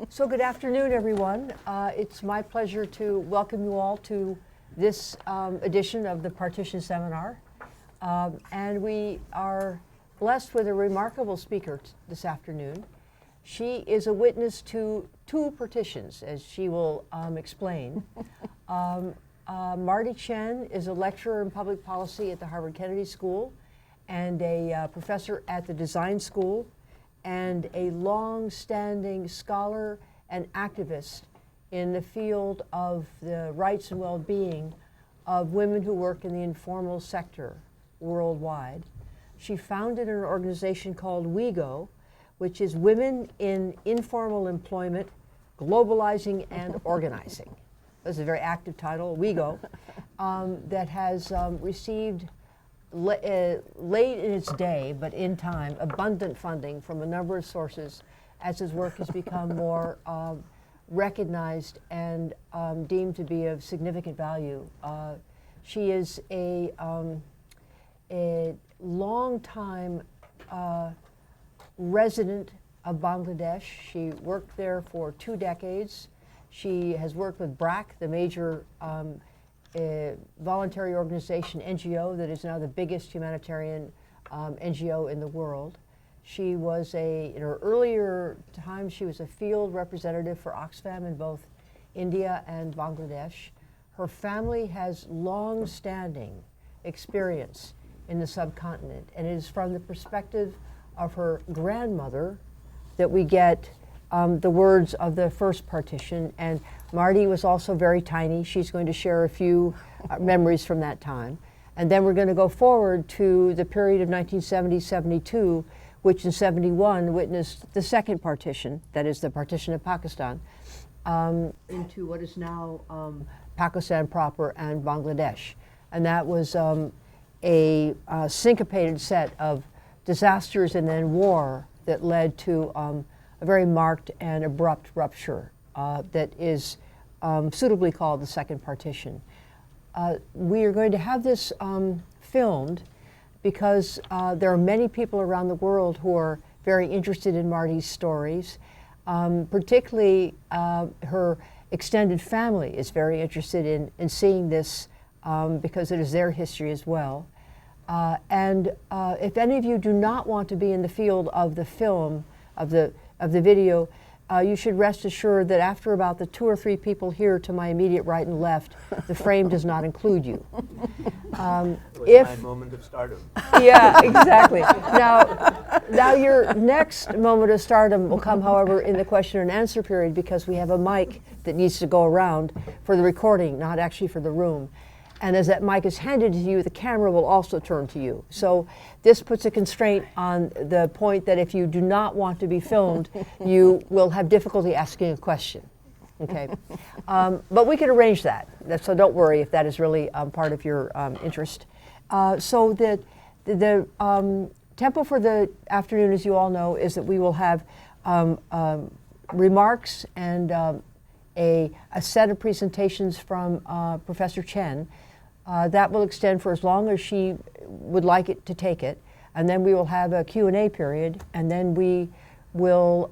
So good afternoon, everyone. It's my pleasure to welcome you all to this edition of the Partition Seminar. And we are blessed with a remarkable speaker this afternoon. She is a witness to two partitions, as she will explain. Marty Chen is a lecturer in public policy at the Harvard Kennedy School and a professor at the Design School, and a long-standing scholar and activist in the field of the rights and well-being of women who work in the informal sector worldwide. She founded an organization called WeGo, which is Women in Informal Employment, Globalizing and Organizing. That's a very active title, WeGo, that has received late in its day, but in time, abundant funding from a number of sources as his work has become more recognized and deemed to be of significant value. She is a long-time resident of Bangladesh. She worked there for 2 decades. She has worked with BRAC, the major voluntary organization, NGO, that is now the biggest humanitarian NGO in the world. She was in her earlier time, she was a field representative for Oxfam in both India and Bangladesh. Her family has long-standing experience in the subcontinent, and it is from the perspective of her grandmother that we get the words of the first partition. And Marty was also very tiny. She's going to share a few memories from that time. And then we're going to go forward to the period of 1970-72, which in 71 witnessed the second partition, that is the partition of Pakistan, into what is now Pakistan proper and Bangladesh. And that was a syncopated set of disasters and then war that led to a very marked and abrupt rupture that is suitably called the second partition. We are going to have this filmed because there are many people around the world who are very interested in Marty's stories. Particularly her extended family is very interested in seeing this because it is their history as well. And if any of you do not want to be in the field of the film, of the video, you should rest assured that after about the 2 or 3 people here to my immediate right and left, the frame does not include you. It was my moment of stardom. Yeah, exactly. Now your next moment of stardom will come, however, in the question and answer period, because we have a mic that needs to go around for the recording, not actually for the room. And as that mic is handed to you, the camera will also turn to you. So this puts a constraint on the point that if you do not want to be filmed, you will have difficulty asking a question. Okay, but we can arrange that. So don't worry if that is really part of your interest. So the tempo for the afternoon, as you all know, is that we will have remarks and a set of presentations from Professor Chen. That will extend for as long as she would like it to take it. And then we will have a Q&A period, and then we will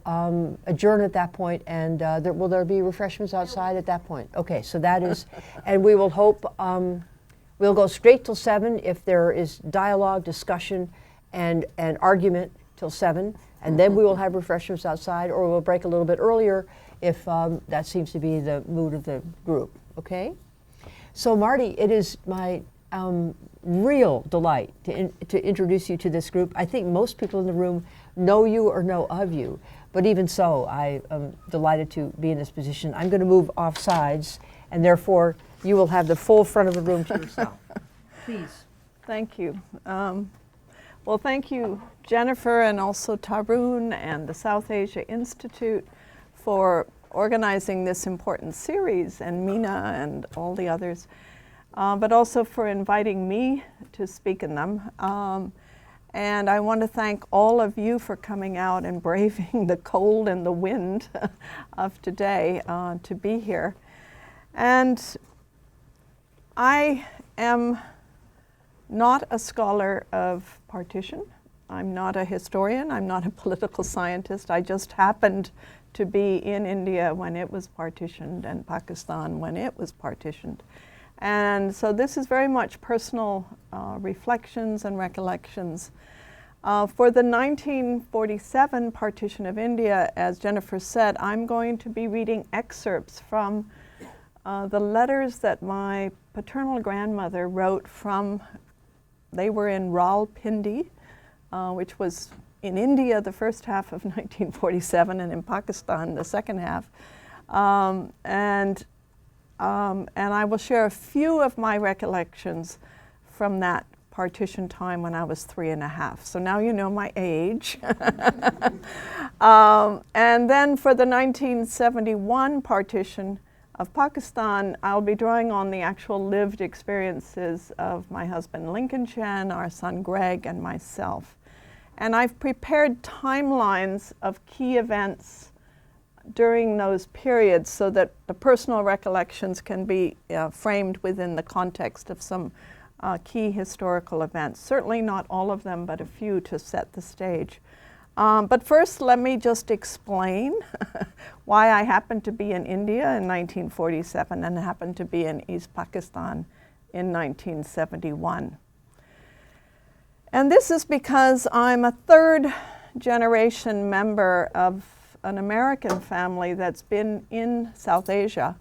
adjourn at that point, and will there be refreshments outside at that point? Okay, so that is, and we will hope, we'll go straight till 7 if there is dialogue, discussion, and argument till 7, and then we will have refreshments outside, or we'll break a little bit earlier if that seems to be the mood of the group, okay? So Marty, it is my real delight to introduce you to this group. I think most people in the room know you or know of you, but even so, I am delighted to be in this position. I'm going to move off sides, and therefore you will have the full front of the room to yourself. Please. Thank you. Well, thank you, Jennifer, and also Tarun and the South Asia Institute for organizing this important series, and Mina and all the others, but also for inviting me to speak in them. And I want to thank all of you for coming out and braving the cold and the wind of today to be here. And I am not a scholar of partition. I'm not a historian, I'm not a political scientist. I just happened to be in India when it was partitioned and Pakistan when it was partitioned. And so this is very much personal reflections and recollections. For the 1947 Partition of India, as Jennifer said, I'm going to be reading excerpts from the letters that my paternal grandmother wrote from, they were in Rawalpindi, which was in India the first half of 1947 and in Pakistan the second half. And I will share a few of my recollections from that partition time when I was 3.5. So now you know my age. And then for the 1971 partition of Pakistan, I'll be drawing on the actual lived experiences of my husband Lincoln Chen, our son Greg, and myself. And I've prepared timelines of key events during those periods so that the personal recollections can be framed within the context of some key historical events. Certainly not all of them, but a few to set the stage. But first, let me just explain why I happened to be in India in 1947 and happened to be in East Pakistan in 1971. And this is because I'm a third generation member of an American family that's been in South Asia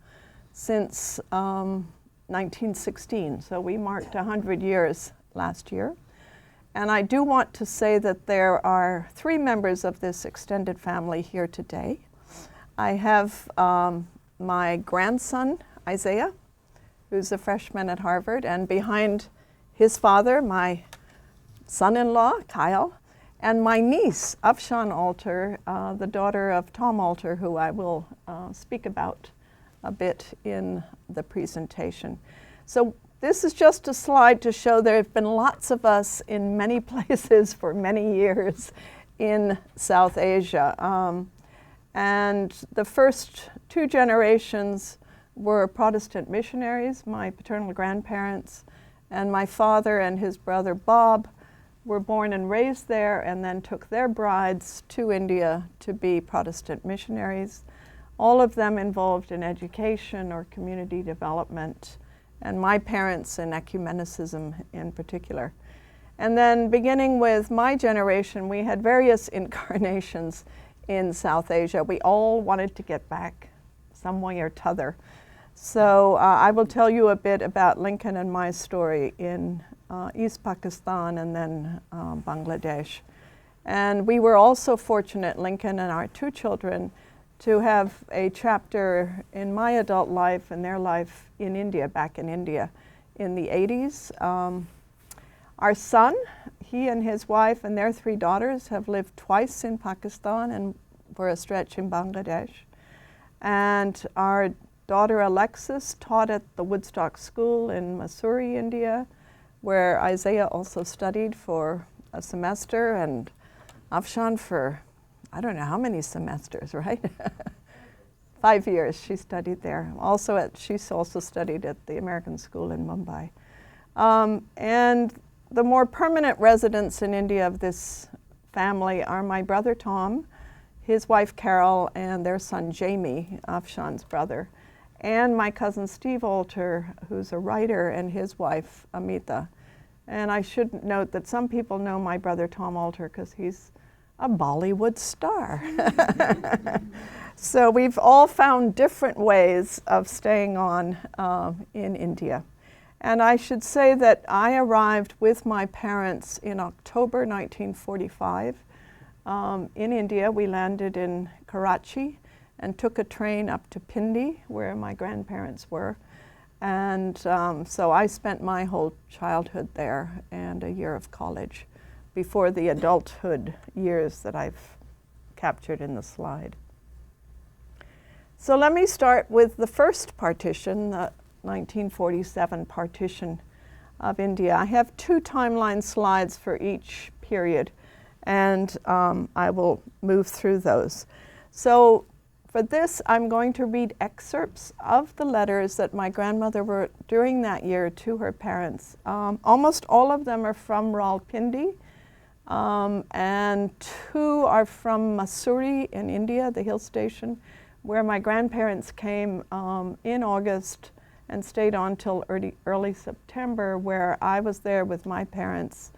since 1916. So we marked 100 years last year. And I do want to say that there are 3 members of this extended family here today. I have my grandson, Isaiah, who's a freshman at Harvard, and behind his father, my son-in-law, Kyle, and my niece, Afshan Alter, the daughter of Tom Alter, who I will speak about a bit in the presentation. So this is just a slide to show there have been lots of us in many places for many years in South Asia. And the first 2 generations were Protestant missionaries, my paternal grandparents, and my father and his brother Bob were born and raised there and then took their brides to India to be Protestant missionaries, all of them involved in education or community development, and my parents in ecumenicism in particular. And then beginning with my generation, we had various incarnations in South Asia. We all wanted to get back some way or t'other. So I will tell you a bit about Lincoln and my story in East Pakistan and then Bangladesh. And we were also fortunate, Lincoln and our 2 children, to have a chapter in my adult life and their life in India, back in India in the 80s. Our son, he and his wife and their 3 daughters have lived twice in Pakistan and for a stretch in Bangladesh. And our daughter Alexis taught at the Woodstock School in Mussoorie, India, where Isaiah also studied for a semester, and Afshan for I don't know how many semesters, right? 5 years she studied there. She's also studied at the American School in Mumbai. And the more permanent residents in India of this family are my brother Tom, his wife Carol, and their son Jamie, Afshan's brother, and my cousin Steve Alter, who's a writer, and his wife Amita. And I should note that some people know my brother Tom Alter because he's a Bollywood star. So we've all found different ways of staying on in India. And I should say that I arrived with my parents in October 1945 in India. We landed in Karachi and took a train up to Pindi, where my grandparents were. And so I spent my whole childhood there and a year of college before the adulthood years that I've captured in the slide. So let me start with the first partition, the 1947 partition of India. I have 2 timeline slides for each period, and I will move through those. So for this, I'm going to read excerpts of the letters that my grandmother wrote during that year to her parents. Almost all of them are from Rawalpindi. and 2 are from Mussoorie in India, the hill station, where my grandparents came in August and stayed on till early September, where I was there with my parents,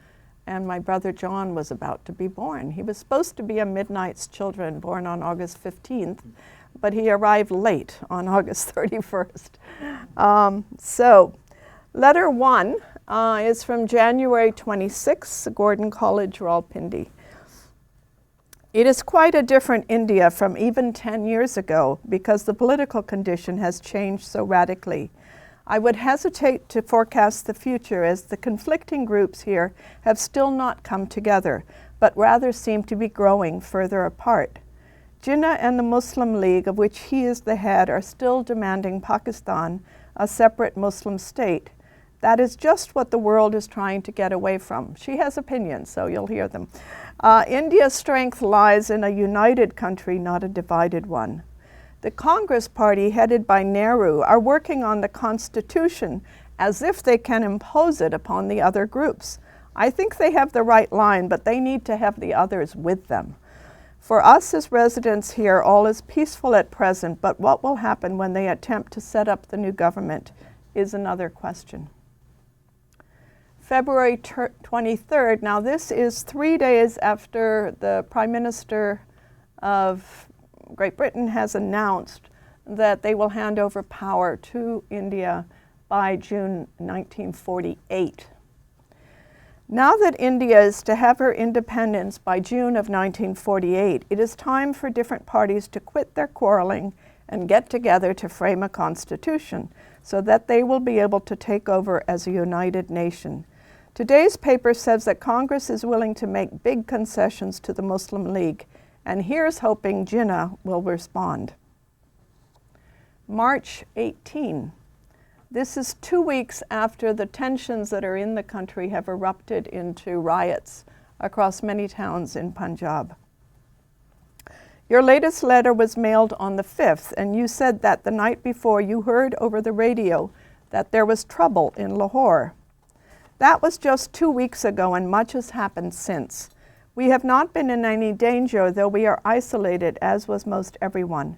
and my brother John was about to be born. He was supposed to be a Midnight's Children, born on August 15th, but he arrived late on August 31st. So, letter 1 is from January 26, Gordon College, Rawalpindi. It is quite a different India from even 10 years ago because the political condition has changed so radically. I would hesitate to forecast the future as the conflicting groups here have still not come together, but rather seem to be growing further apart. Jinnah and the Muslim League, of which he is the head, are still demanding Pakistan a separate Muslim state. That is just what the world is trying to get away from. She has opinions, so you'll hear them. India's strength lies in a united country, not a divided one. The Congress Party, headed by Nehru, are working on the Constitution as if they can impose it upon the other groups. I think they have the right line, but they need to have the others with them. For us as residents here, all is peaceful at present, but what will happen when they attempt to set up the new government is another question. February 23rd, now this is 3 days after the Prime Minister of Great Britain has announced that they will hand over power to India by June 1948. Now that India is to have her independence by June of 1948, it is time for different parties to quit their quarreling and get together to frame a constitution so that they will be able to take over as a united nation. Today's paper says that Congress is willing to make big concessions to the Muslim League, and here's hoping Jinnah will respond. March 18. This is 2 weeks after the tensions that are in the country have erupted into riots across many towns in Punjab. Your latest letter was mailed on the 5th, and you said that the night before you heard over the radio that there was trouble in Lahore. That was just 2 weeks ago, and much has happened since. We have not been in any danger, though we are isolated, as was most everyone.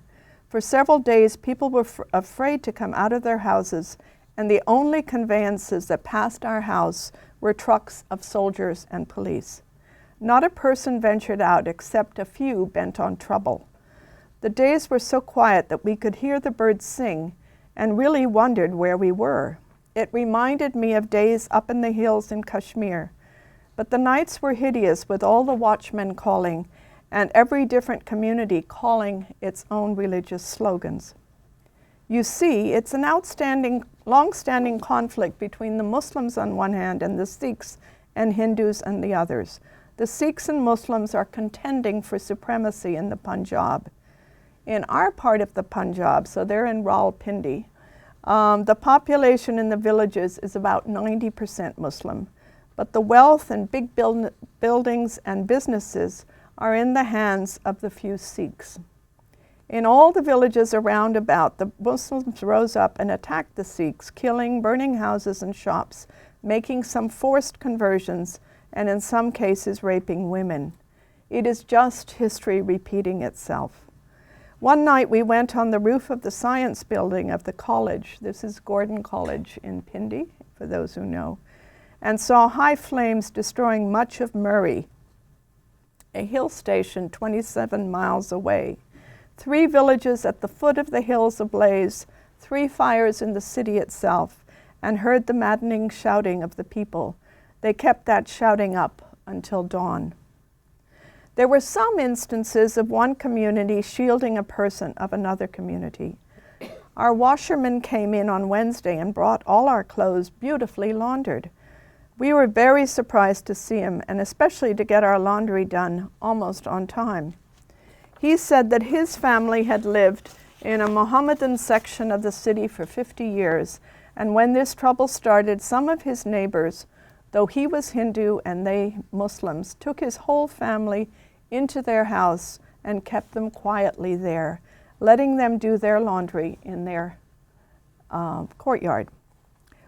For several days, people were afraid to come out of their houses, and the only conveyances that passed our house were trucks of soldiers and police. Not a person ventured out except a few bent on trouble. The days were so quiet that we could hear the birds sing and really wondered where we were. It reminded me of days up in the hills in Kashmir. But the nights were hideous with all the watchmen calling and every different community calling its own religious slogans. You see, it's an long-standing conflict between the Muslims on one hand and the Sikhs and Hindus on the others. The Sikhs and Muslims are contending for supremacy in the Punjab. In our part of the Punjab, so they're in Rawalpindi, the population in the villages is about 90% Muslim. But the wealth and big buildings and businesses are in the hands of the few Sikhs. In all the villages around about, the Muslims rose up and attacked the Sikhs, killing, burning houses and shops, making some forced conversions, and in some cases raping women. It is just history repeating itself. One night we went on the roof of the science building of the college, this is Gordon College in Pindi, for those who know, and saw high flames destroying much of Murray, a hill station 27 miles away. 3 villages at the foot of the hills ablaze, 3 fires in the city itself, and heard the maddening shouting of the people. They kept that shouting up until dawn. There were some instances of one community shielding a person of another community. Our washerman came in on Wednesday and brought all our clothes beautifully laundered. We were very surprised to see him, and especially to get our laundry done almost on time. He said that his family had lived in a Mohammedan section of the city for 50 years, and when this trouble started, some of his neighbors, though he was Hindu and they Muslims, took his whole family into their house and kept them quietly there, letting them do their laundry in their courtyard.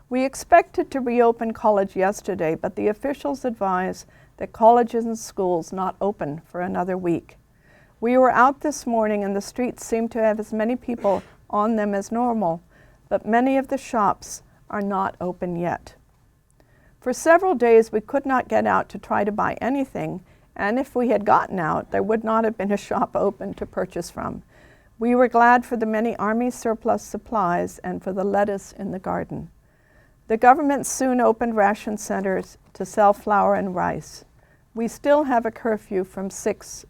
We expected to reopen college yesterday, but the officials advise that colleges and schools not open for another week. We were out this morning and the streets seem to have as many people on them as normal, but many of the shops are not open yet. For several days we could not get out to try to buy anything, and if we had gotten out, there would not have been a shop open to purchase from. We were glad for the many army surplus supplies and for the lettuce in the garden. The government soon opened ration centers to sell flour and rice. We still have a curfew from 6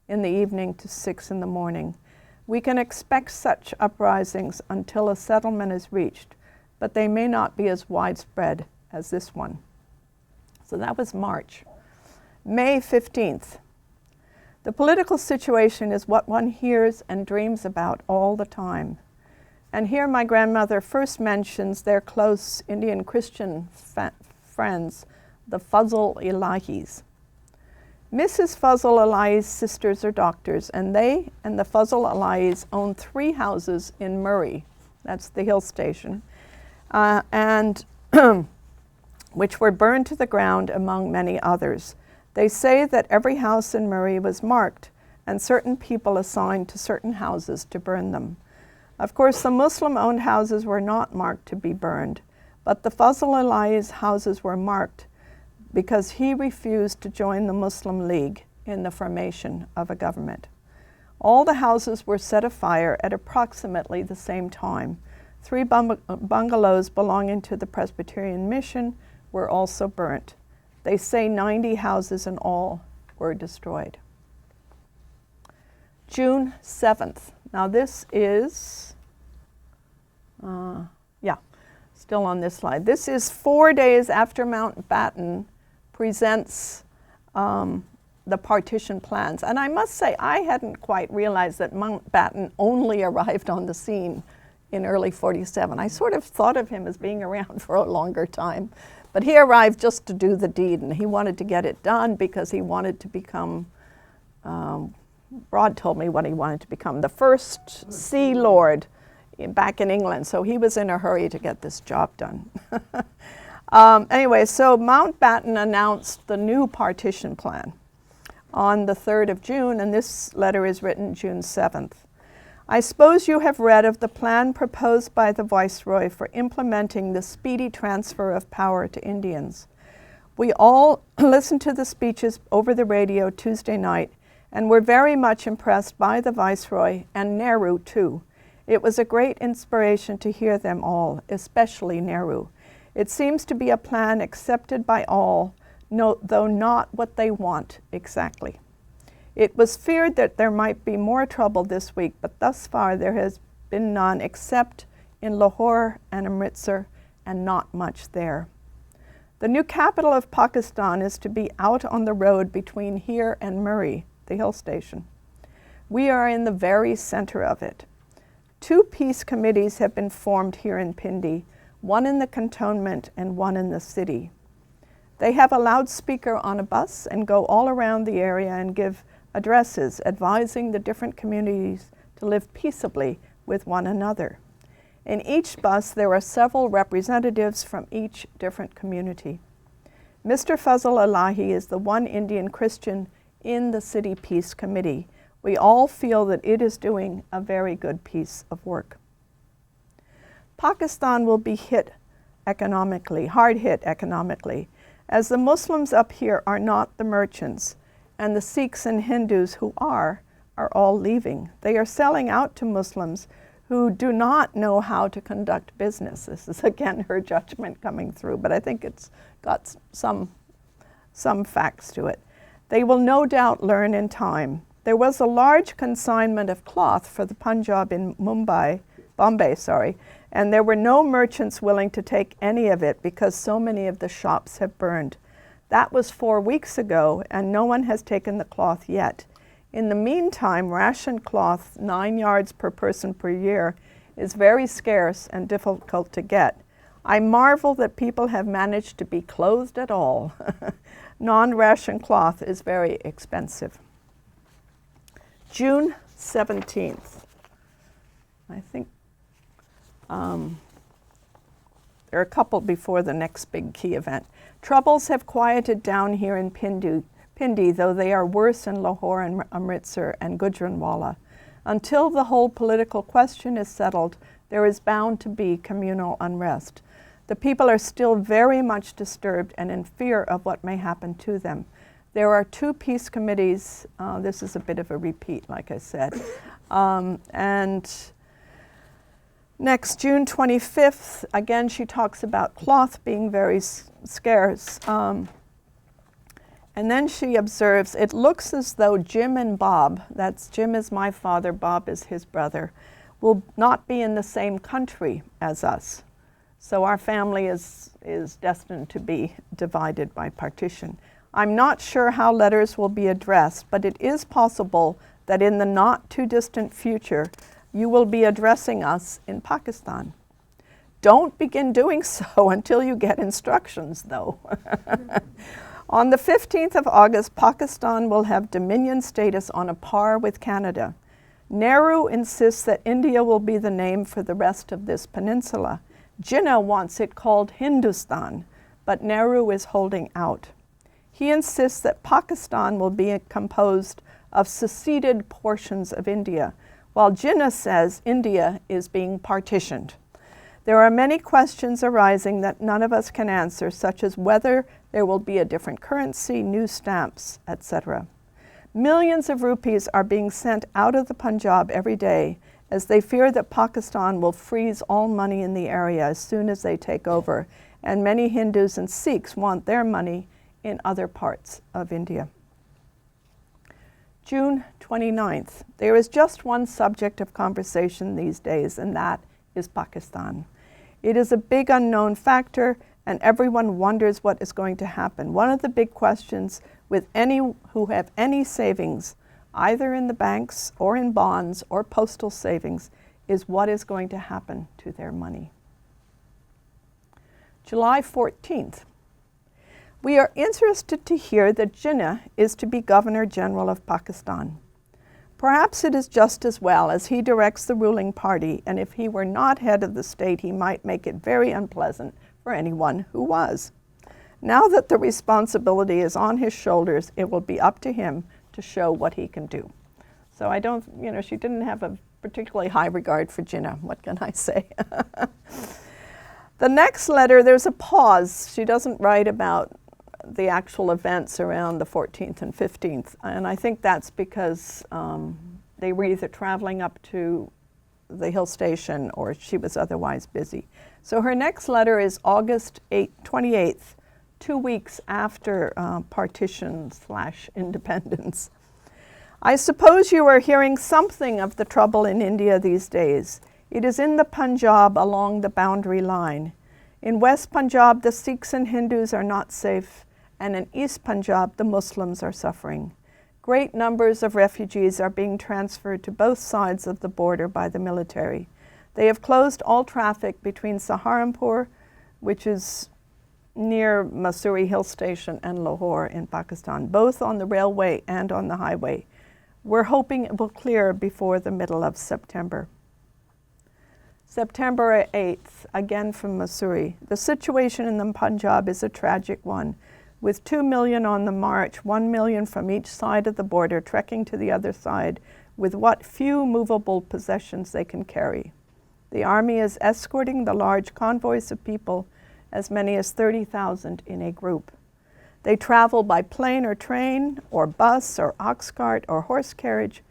in the evening to 6 in the morning. We can expect such uprisings until a settlement is reached, but they may not be as widespread as this one. So that was March. May 15th. The political situation is what one hears and dreams about all the time. And here my grandmother first mentions their close Indian Christian friends, the Fazl Ilahis. Mrs. Fazl Ilahi's sisters are doctors, and they and the Fazl Ilahis own 3 houses in Murray, that's the hill station, and which were burned to the ground among many others. They say that every house in Murray was marked, and certain people assigned to certain houses to burn them. Of course, the Muslim-owned houses were not marked to be burned, but the Fazl Ilahi's houses were marked because he refused to join the Muslim League in the formation of a government. All the houses were set afire at approximately the same time. 3 bungalows belonging to the Presbyterian Mission were also burnt. They say 90 houses in all were destroyed. June 7th. Now this is, still on this slide. This is 4 days after Mountbatten presents the partition plans. And I must say, I hadn't quite realized that Mountbatten only arrived on the scene in early 47. I sort of thought of him as being around for a longer time. But he arrived just to do the deed, and he wanted to get it done because he wanted to become, Broad told me what he wanted to become, the first Sea Lord back in England. So he was in a hurry to get this job done. Anyway, so Mountbatten announced the new partition plan on the 3rd of June, and this letter is written June 7th. I suppose you have read of the plan proposed by the Viceroy for implementing the speedy transfer of power to Indians. We all listened to the speeches over the radio Tuesday night and were very much impressed by the Viceroy and Nehru too. It was a great inspiration to hear them all, especially Nehru. It seems to be a plan accepted by all, though not what they want exactly. It was feared that there might be more trouble this week, but thus far there has been none except in Lahore and Amritsar, and not much there. The new capital of Pakistan is to be out on the road between here and Murray, the hill station. We are in the very center of it. 2 peace committees have been formed here in Pindi, one in the cantonment and one in the city. They have a loudspeaker on a bus and go all around the area and give addresses advising the different communities to live peaceably with one another. In each bus there are several representatives from each different community. Mr. Fazl Ilahi is the one Indian Christian in the City Peace Committee. We all feel that it is doing a very good piece of work. Pakistan will be hard hit economically, as the Muslims up here are not the merchants, and the Sikhs and Hindus who are all leaving. They are selling out to Muslims who do not know how to conduct business. This is again her judgment coming through, but I think it's got some facts to it. They will no doubt learn in time. There was a large consignment of cloth for the Punjab in Bombay, and there were no merchants willing to take any of it because so many of the shops have burned. That was 4 weeks ago, and no one has taken the cloth yet. In the meantime, ration cloth, 9 yards per person per year, is very scarce and difficult to get. I marvel that people have managed to be clothed at all. Non-ration cloth is very expensive. June 17th. I think There are a couple before the next big key event. Troubles have quieted down here in Pindi, though they are worse in Lahore and Amritsar and Gujranwala. Until the whole political question is settled, there is bound to be communal unrest. The people are still very much disturbed and in fear of what may happen to them. There are 2 peace committees. This is a bit of a repeat, like I said. And next, June 25th, again, she talks about cloth being very scarce. And then she observes, it looks as though Jim and Bob, that's Jim is my father, Bob is his brother, will not be in the same country as us. So our family is destined to be divided by partition. I'm not sure how letters will be addressed, but it is possible that in the not too distant future, you will be addressing us in Pakistan. Don't begin doing so until you get instructions, though. On the 15th of August, Pakistan will have dominion status on a par with Canada. Nehru insists that India will be the name for the rest of this peninsula. Jinnah wants it called Hindustan, but Nehru is holding out. He insists that Pakistan will be composed of seceded portions of India, while Jinnah says India is being partitioned. There are many questions arising that none of us can answer, such as whether there will be a different currency, new stamps, etc. Millions of rupees are being sent out of the Punjab every day as they fear that Pakistan will freeze all money in the area as soon as they take over, and many Hindus and Sikhs want their money in other parts of India. June 29th. There is just one subject of conversation these days, and that is Pakistan. It is a big unknown factor, and everyone wonders what is going to happen. One of the big questions with any who have any savings, either in the banks or in bonds or postal savings, is what is going to happen to their money. July 14th. We are interested to hear that Jinnah is to be Governor General of Pakistan. Perhaps it is just as well, as he directs the ruling party, and if he were not head of the state, he might make it very unpleasant for anyone who was. Now that the responsibility is on his shoulders, it will be up to him to show what he can do. So I don't, she didn't have a particularly high regard for Jinnah. What can I say? The next letter, there's a pause. She doesn't write about the actual events around the 14th and 15th. And I think that's because they were either traveling up to the hill station or she was otherwise busy. So her next letter is August 28th, 2 weeks after partition/independence. I suppose you are hearing something of the trouble in India these days. It is in the Punjab along the boundary line. In West Punjab, the Sikhs and Hindus are not safe, and in East Punjab, the Muslims are suffering. Great numbers of refugees are being transferred to both sides of the border by the military. They have closed all traffic between Saharanpur, which is near Mussoorie Hill Station, and Lahore in Pakistan, both on the railway and on the highway. We're hoping it will clear before the middle of September. September 8th, again from Mussoorie. The situation in the Punjab is a tragic one. With 2 million on the march, 1 million from each side of the border trekking to the other side with what few movable possessions they can carry. The army is escorting the large convoys of people, as many as 30,000 in a group. They travel by plane or train, or bus, or ox cart, or horse carriage,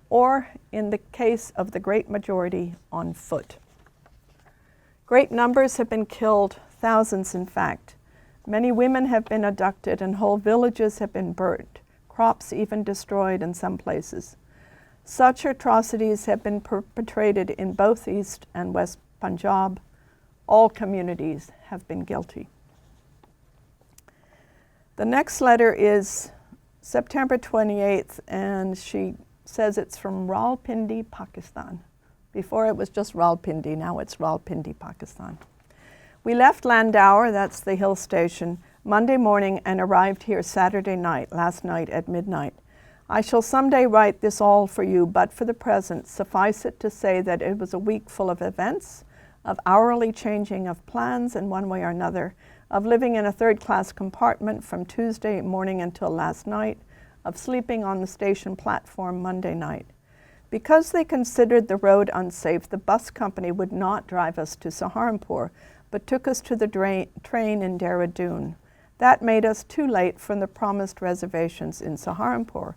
or, in the case of the great majority, on foot. Great numbers have been killed, thousands in fact. Many women have been abducted and whole villages have been burnt, crops even destroyed in some places. Such atrocities have been perpetrated in both East and West Punjab. All communities have been guilty. The next letter is September 28th, and she says it's from Rawalpindi, Pakistan. Before it was just Rawalpindi, now it's Rawalpindi, Pakistan. We left Landour, that's the hill station, Monday morning and arrived here Saturday night, last night at midnight. I shall someday write this all for you, but for the present, suffice it to say that it was a week full of events, of hourly changing of plans in one way or another, of living in a third-class compartment from Tuesday morning until last night, of sleeping on the station platform Monday night. Because they considered the road unsafe, the bus company would not drive us to Saharanpur, but took us to the train in Dehradun. That made us too late from the promised reservations in Saharanpur.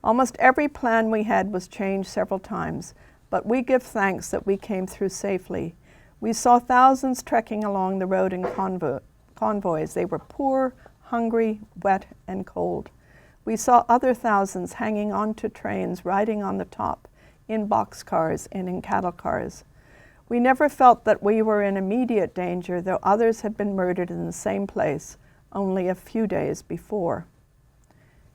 Almost every plan we had was changed several times, but we give thanks that we came through safely. We saw thousands trekking along the road in convoys. They were poor, hungry, wet, and cold. We saw other thousands hanging onto trains, riding on the top, in boxcars and in cattle cars. We never felt that we were in immediate danger, though others had been murdered in the same place only a few days before.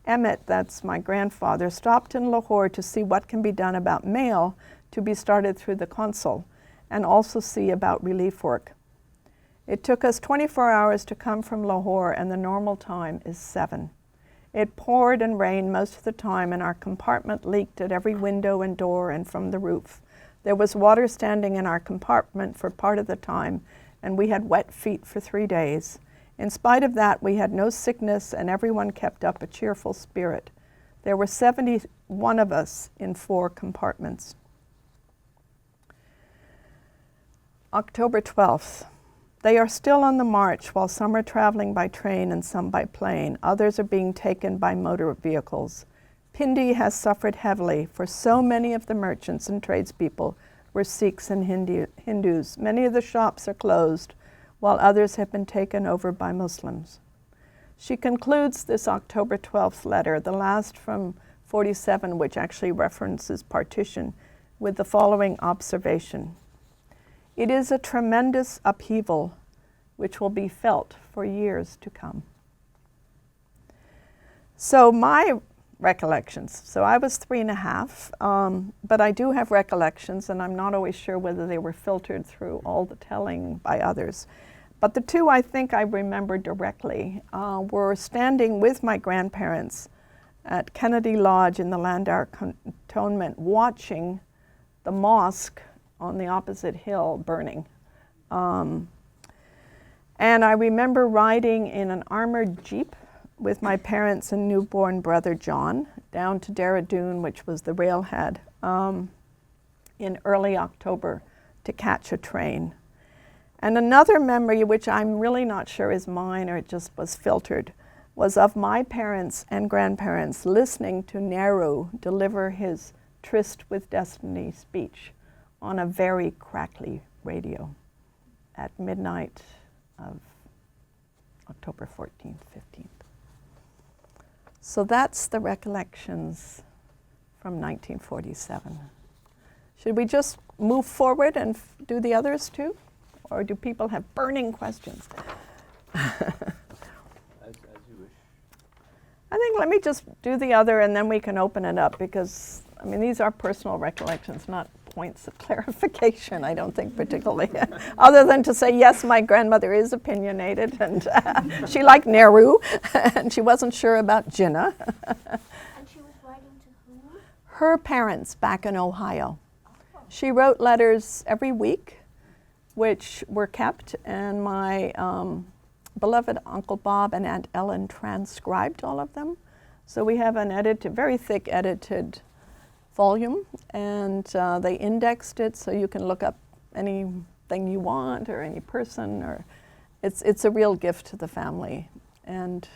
Emmett, that's my grandfather, stopped in Lahore to see what can be done about mail to be started through the consul, and also see about relief work. It took us 24 hours to come from Lahore, and the normal time is 7. It poured and rained most of the time, and our compartment leaked at every window and door and from the roof. There was water standing in our compartment for part of the time, and we had wet feet for 3 days. In spite of that, we had no sickness, and everyone kept up a cheerful spirit. There were 71 of us in 4 compartments. October 12th. They are still on the march, while some are traveling by train and some by plane. Others are being taken by motor vehicles. Pindi has suffered heavily, for so many of the merchants and tradespeople were Sikhs and Hindus. Many of the shops are closed, while others have been taken over by Muslims. She concludes this October 12th letter, the last from 47, which actually references partition, with the following observation. It is a tremendous upheaval which will be felt for years to come. So my recollections, so I was 3.5, but I do have recollections, and I'm not always sure whether they were filtered through all the telling by others. But the 2 I think I remember directly were standing with my grandparents at Kennedy Lodge in the Landauer Cantonment, watching the mosque on the opposite hill burning. And I remember riding in an armored jeep with my parents and newborn brother John down to Dehradun, which was the railhead, in early October to catch a train. And another memory, which I'm really not sure is mine or it just was filtered, was of my parents and grandparents listening to Nehru deliver his Tryst with Destiny speech on a very crackly radio at midnight of October 14th, 15th. So that's the recollections from 1947. Should we just move forward and do the others too? Or do people have burning questions? As you wish. I think let me just do the other and then we can open it up, because, I mean, these are personal recollections, not points of clarification, I don't think particularly, other than to say, yes, my grandmother is opinionated, and she liked Nehru, and she wasn't sure about Jinnah. And she was writing to whom? Her parents back in Ohio. She wrote letters every week, which were kept, and my beloved Uncle Bob and Aunt Ellen transcribed all of them. So we have an very thick edited volume, and they indexed it so you can look up anything you want or any person, or it's a real gift to the family. And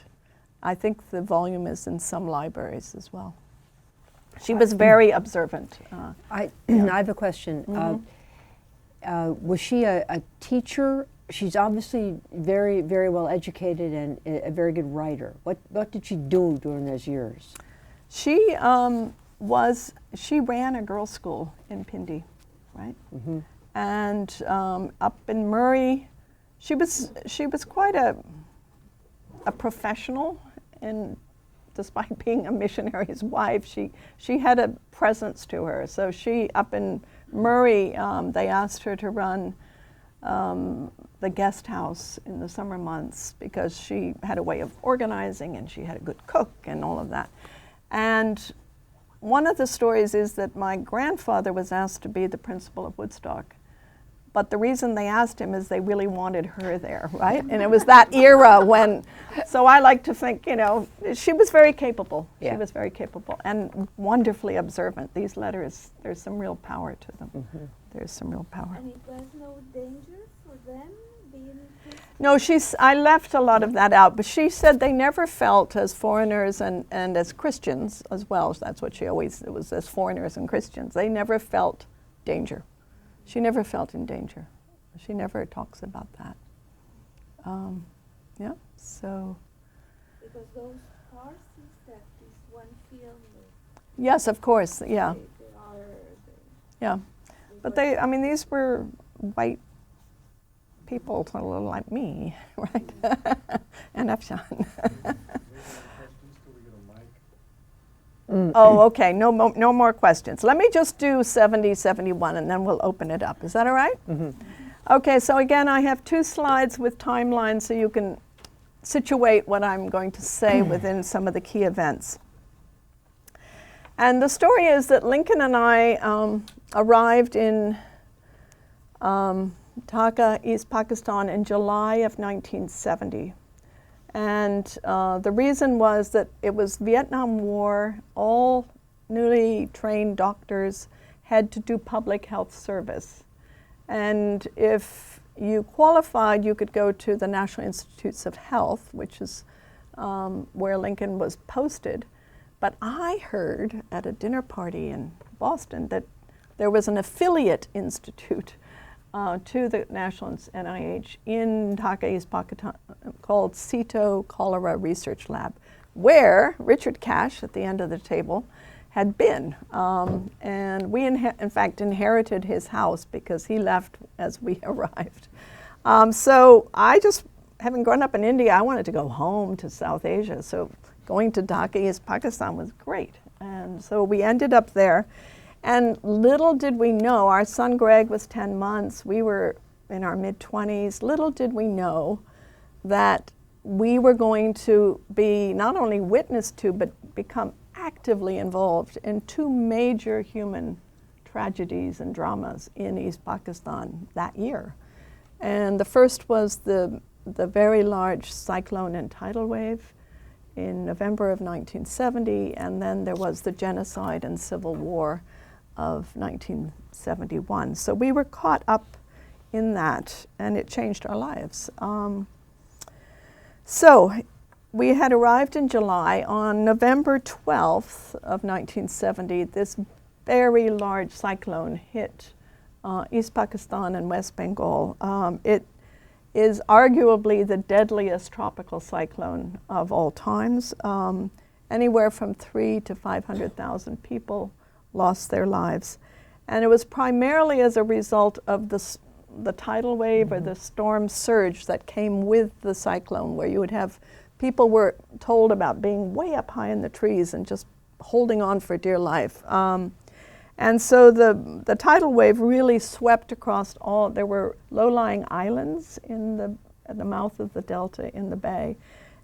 I think the volume is in some libraries as well. She was very observant. I have a question. Was she a teacher? She's obviously very, very well educated and a very good writer. What did she do during those years? She ran a girls' school in Pindi, right? Mm-hmm. And up in Murray, she was quite a professional, and despite being a missionary's wife, she had a presence to her. So she, up in Murray, they asked her to run the guest house in the summer months because she had a way of organizing and she had a good cook and all of that. And one of the stories is that my grandfather was asked to be the principal of Woodstock, but the reason they asked him is they really wanted her there, right? And it was that era when, so I like to think, you know, she was very capable. Yeah. She was very capable and wonderfully observant. These letters, there's some real power to them. Mm-hmm. There's some real power. And it was no danger for them being Christian? No, I left a lot of that out, but she said they never felt as foreigners and as Christians as well. That's what she always, it was as foreigners and Christians. They never felt danger. She never felt in danger. She never talks about that. Yeah, so. Because those parties that this one film, Yes, of course, yeah, they are, yeah. But they, I mean, these were white people, a little like me, right? And Afshan. Oh, okay, no more questions. Let me just do 70, 71, and then we'll open it up. Is that all right? Mm-hmm. Okay, so again, I have 2 slides with timelines so you can situate what I'm going to say within some of the key events. And the story is that Lincoln and I arrived in Dhaka, East Pakistan, in July of 1970. And the reason was that it was Vietnam War. All newly trained doctors had to do public health service. And if you qualified, you could go to the National Institutes of Health, which is where Lincoln was posted. But I heard at a dinner party in Boston that there was an affiliate institute to the National NIH in Dhaka, East Pakistan, called CETO Cholera Research Lab, where Richard Cash, at the end of the table, had been. And we, in fact, inherited his house because he left as we arrived. So I just, having grown up in India, I wanted to go home to South Asia. So going to Dhaka, East Pakistan was great. And so we ended up there. And little did we know, our son Greg was 10 months, we were in our mid-20s, little did we know that we were going to be not only witness to, but become actively involved in 2 major human tragedies and dramas in East Pakistan that year. And the first was the very large cyclone and tidal wave in November of 1970, and then there was the genocide and civil war of 1971. So we were caught up in that, and it changed our lives. So we had arrived in July. On November 12th of 1970, this very large cyclone hit East Pakistan and West Bengal. It is arguably the deadliest tropical cyclone of all times. Anywhere from 300,000 to 500,000 people lost their lives. And it was primarily as a result of the tidal wave or the storm surge that came with the cyclone, where you would have people were told about being way up high in the trees and just holding on for dear life. And so the tidal wave really swept across all. There were low-lying islands at the mouth of the delta in the bay.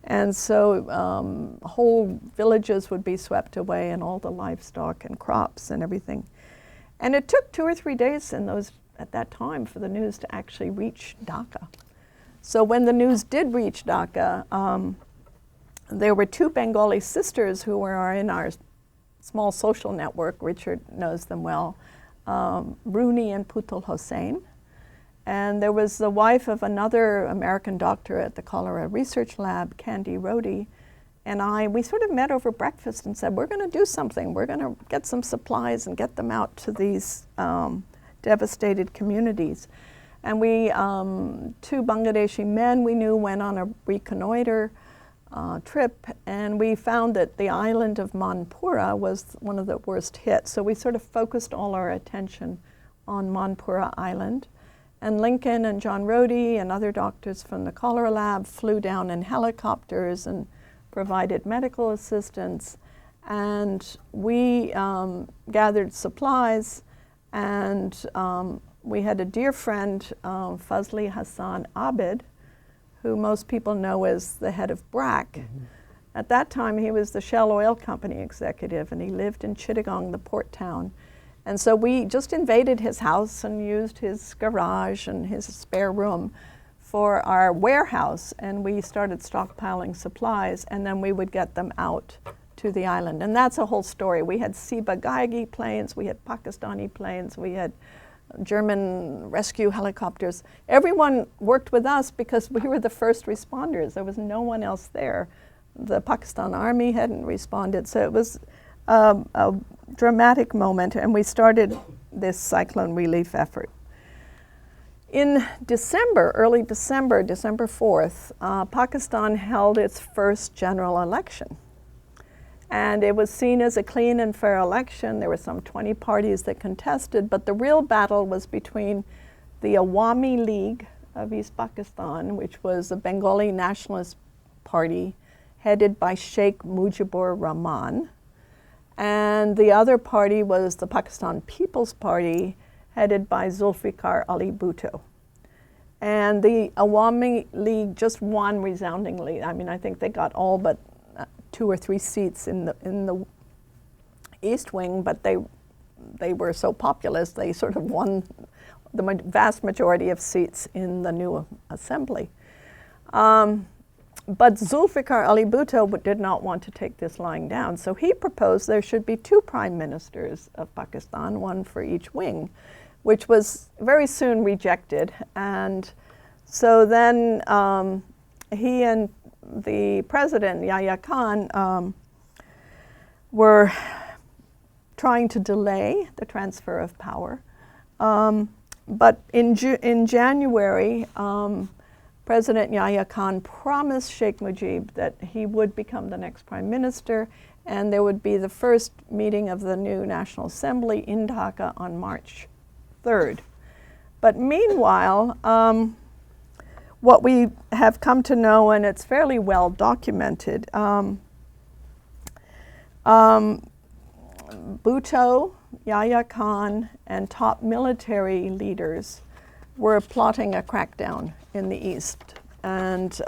And so whole villages would be swept away, and all the livestock and crops and everything. And it took 2 or 3 days at that time for the news to actually reach Dhaka. So when the news did reach Dhaka, there were 2 Bengali sisters who were in our small social network. Richard knows them well, Rooney and Putul Hossain. And there was the wife of another American doctor at the Cholera Research Lab, Candy Rodi, and we sort of met over breakfast and said, we're going to do something. We're going to get some supplies and get them out to these devastated communities. And we, 2 Bangladeshi men we knew, went on a reconnoiter trip, and we found that the island of Manpura was one of the worst hit. So we sort of focused all our attention on Manpura Island. And Lincoln and John Rodi and other doctors from the cholera lab flew down in helicopters and provided medical assistance. And we gathered supplies, and we had a dear friend, Fazli Hassan Abid, who most people know as the head of BRAC. Mm-hmm. At that time, he was the Shell Oil Company executive, and he lived in Chittagong, the port town. And so we just invaded his house and used his garage and his spare room for our warehouse, and we started stockpiling supplies, and then we would get them out to the island. And that's a whole story. We had Ciba-Geigy planes, we had Pakistani planes, we had German rescue helicopters. Everyone worked with us because we were the first responders. There was no one else there. The Pakistan Army hadn't responded, so it was a dramatic moment, and we started this cyclone relief effort. In December, early December, December 4th, Pakistan held its first general election. And it was seen as a clean and fair election. There were some 20 parties that contested, but the real battle was between the Awami League of East Pakistan, which was a Bengali nationalist party headed by Sheikh Mujibur Rahman, and the other party was the Pakistan People's Party, headed by Zulfikar Ali Bhutto. And the Awami League just won resoundingly. I mean, I think they got all but 2 or 3 seats in the East Wing, but they were so populous, they sort of won the vast majority of seats in the new assembly. But Zulfikar Ali Bhutto did not want to take this lying down, so he proposed there should be 2 prime ministers of Pakistan, one for each wing, which was very soon rejected. And so then he and the president, Yahya Khan, were trying to delay the transfer of power. But in January, President Yahya Khan promised Sheikh Mujib that he would become the next prime minister, and there would be the first meeting of the new National Assembly in Dhaka on March 3rd. But meanwhile, what we have come to know, and it's fairly well documented, Bhutto, Yahya Khan, and top military leaders were plotting a crackdown in the east. And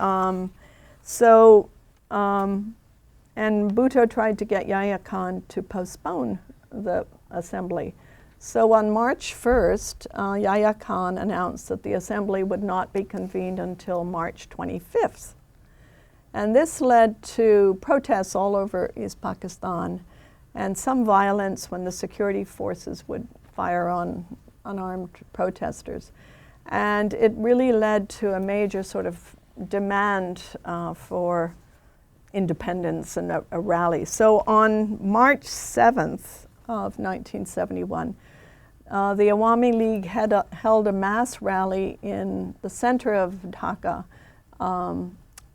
and Bhutto tried to get Yahya Khan to postpone the assembly. So on March 1st, Yahya Khan announced that the assembly would not be convened until March 25th. And this led to protests all over East Pakistan and some violence when the security forces would fire on unarmed protesters. And it really led to a major sort of demand for independence and a rally. So on March 7th of 1971, the Awami League held a mass rally in the center of Dhaka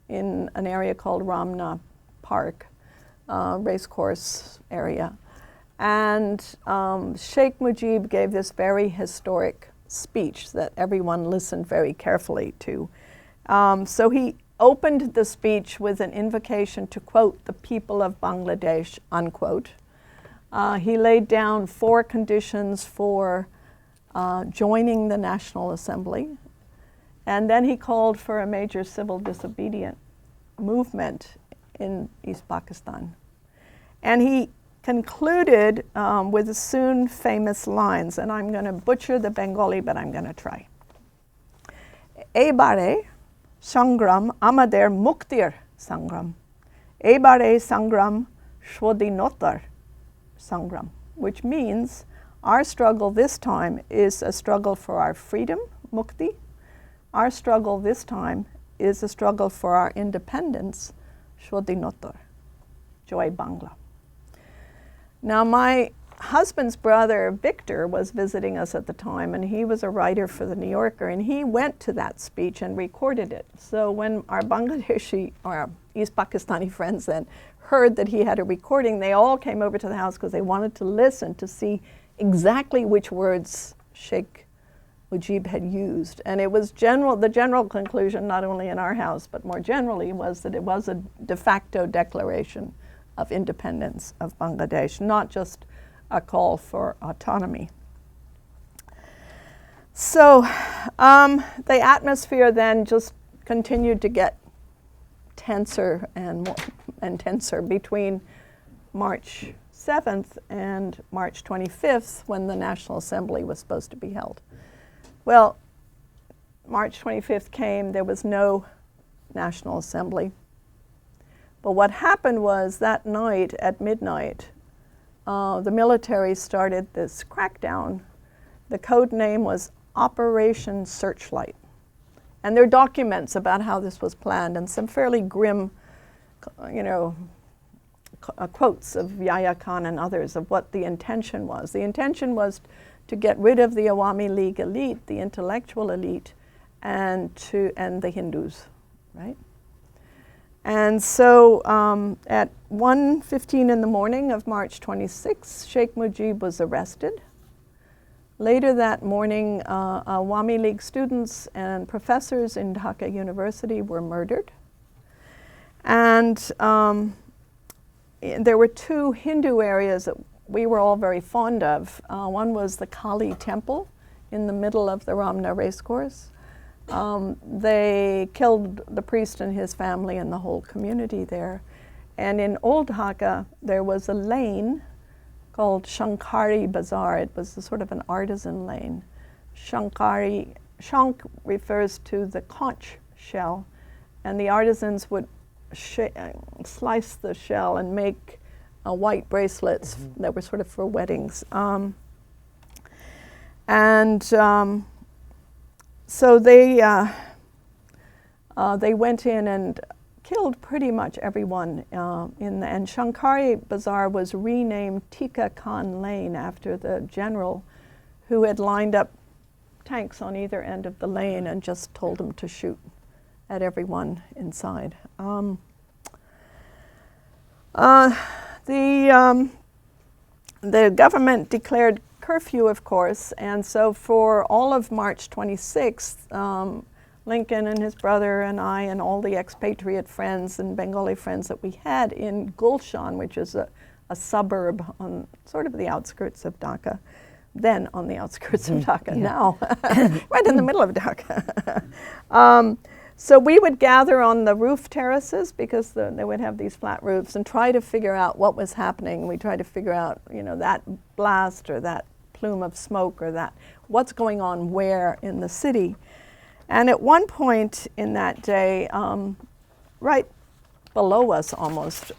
in an area called Ramna Park, racecourse area. And Sheikh Mujib gave this very historic speech that everyone listened very carefully to. So he opened the speech with an invocation to, quote, the people of Bangladesh, unquote. He laid down 4 conditions for joining the National Assembly. And then he called for a major civil disobedient movement in East Pakistan. And he concluded with the soon famous lines, and I'm going to butcher the Bengali, but I'm going to try. Ebare sangram amader muktir sangram. Ebare sangram shodinotar sangram, which means our struggle this time is a struggle for our freedom, mukti. Our struggle this time is a struggle for our independence, shodinotar, Joy Bangla. Now, my husband's brother, Victor, was visiting us at the time, and he was a writer for The New Yorker, and he went to that speech and recorded it. So when our Bangladeshi, or our East Pakistani friends then, heard that he had a recording, they all came over to the house because they wanted to listen to see exactly which words Sheikh Mujib had used. And it was the general conclusion, not only in our house, but more generally, was that it was a de facto declaration of independence of Bangladesh, not just a call for autonomy. So the atmosphere then just continued to get tenser and tenser between March 27th and March 25th, when the National Assembly was supposed to be held. Well, March 25th came, there was no National Assembly. But what happened was that night at midnight, the military started this crackdown. The code name was Operation Searchlight. And there are documents about how this was planned and some fairly grim, quotes of Yahya Khan and others of what the intention was. The intention was to get rid of the Awami League elite, the intellectual elite, and the Hindus, right? And so at 1:15 in the morning of March 26, Sheikh Mujib was arrested. Later that morning, Awami League students and professors in Dhaka University were murdered. And there were two Hindu areas that we were all very fond of. One was the Kali Temple in the middle of the Ramna Racecourse. They killed the priest and his family and the whole community there. And in Old Dhaka, there was a lane called Shankari Bazaar. It was a sort of an artisan lane. Shank refers to the conch shell, and the artisans would slice the shell and make white bracelets that were sort of for weddings. So they went in and killed pretty much everyone and Shankari Bazaar was renamed Tika Khan Lane after the general who had lined up tanks on either end of the lane and just told them to shoot at everyone inside. The government declared curfew, of course, and so for all of March 26th, Lincoln and his brother and I and all the expatriate friends and Bengali friends that we had in Gulshan, which is a suburb on sort of the outskirts of Dhaka, then on the outskirts of Dhaka, now right in the middle of Dhaka. So we would gather on the roof terraces because they would have these flat roofs and try to figure out what was happening. We tried to figure out, that blast or that plume of smoke or that what's going on where in the city. And at one point in that day, right below us almost,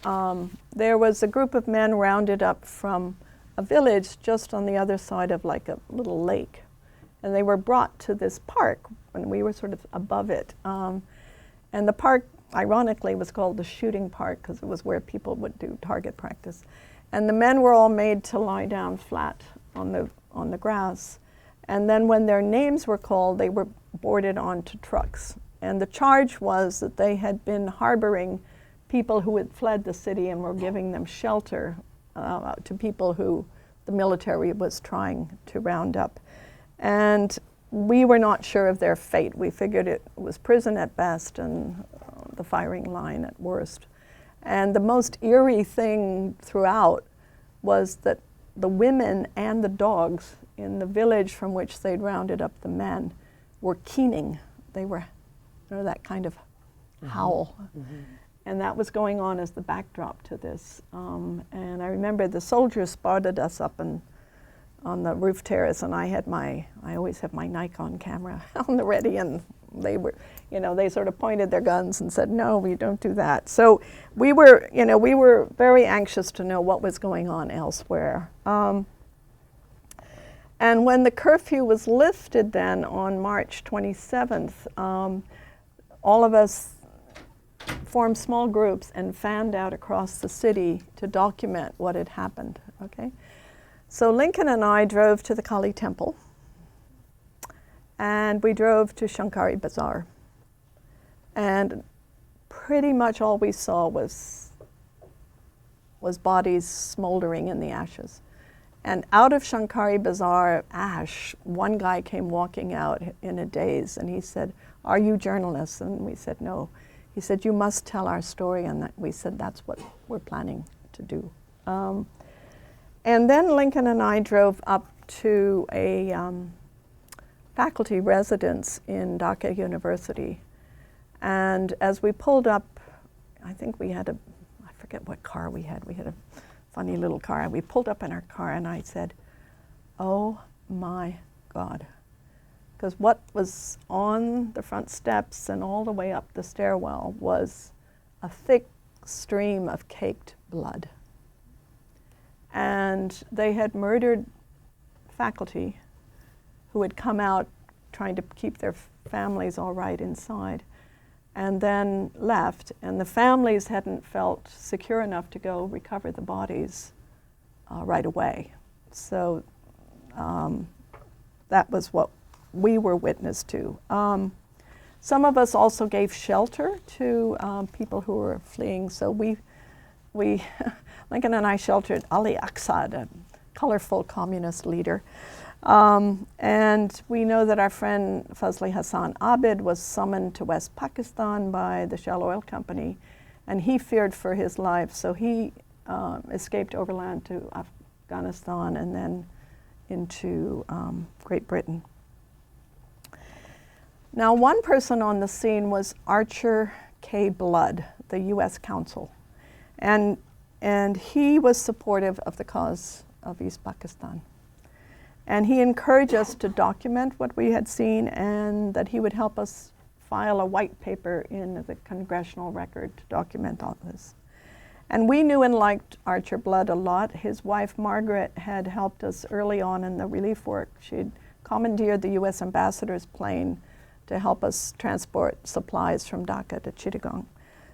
there was a group of men rounded up from a village just on the other side of like a little lake. And they were brought to this park and we were sort of above it. And the park, ironically, was called the shooting park because it was where people would do target practice. And the men were all made to lie down flat on the grass. And then when their names were called, they were boarded onto trucks. And the charge was that they had been harboring people who had fled the city and were giving them shelter to people who the military was trying to round up. And we were not sure of their fate. We figured it was prison at best and the firing line at worst. And the most eerie thing throughout was that the women and the dogs in the village from which they'd rounded up the men were keening. They were, that kind of howl. And that was going on as the backdrop to this. And I remember the soldiers spotted us up on the roof terrace, and I always have my Nikon camera on the ready, and they were, they sort of pointed their guns and said, no, we don't do that. So we were very anxious to know what was going on elsewhere. And when the curfew was lifted then on March 27th, all of us formed small groups and fanned out across the city to document what had happened, okay? So Lincoln and I drove to the Kali Temple, and we drove to Shankari Bazaar. And pretty much all we saw was bodies smoldering in the ashes. And out of Shankari Bazaar ash, one guy came walking out in a daze, and he said, "Are you journalists?" And we said, "No." He said, "You must tell our story," and we said, "That's what we're planning to do." And then Lincoln and I drove up to a faculty residence in Dhaka University. And as we pulled up, I think we had I forget what car we had a funny little car. And we pulled up in our car, and I said, "Oh my God." Because what was on the front steps and all the way up the stairwell was a thick stream of caked blood. And they had murdered faculty who had come out trying to keep their families all right inside, and then left, and the families hadn't felt secure enough to go recover the bodies right away. So that was what we were witness to. Some of us also gave shelter to people who were fleeing. So we Lincoln and I sheltered Ali Aqsad, a colorful communist leader. And we know that our friend Fazli Hassan Abid was summoned to West Pakistan by the Shell Oil Company, and he feared for his life, so he escaped overland to Afghanistan and then into Great Britain. Now, one person on the scene was Archer K. Blood, the U.S. consul, and he was supportive of the cause of East Pakistan. And he encouraged us to document what we had seen, and that he would help us file a white paper in the congressional record to document all this. And we knew and liked Archer Blood a lot. His wife, Margaret, had helped us early on in the relief work. She'd commandeered the U.S. ambassador's plane to help us transport supplies from Dhaka to Chittagong.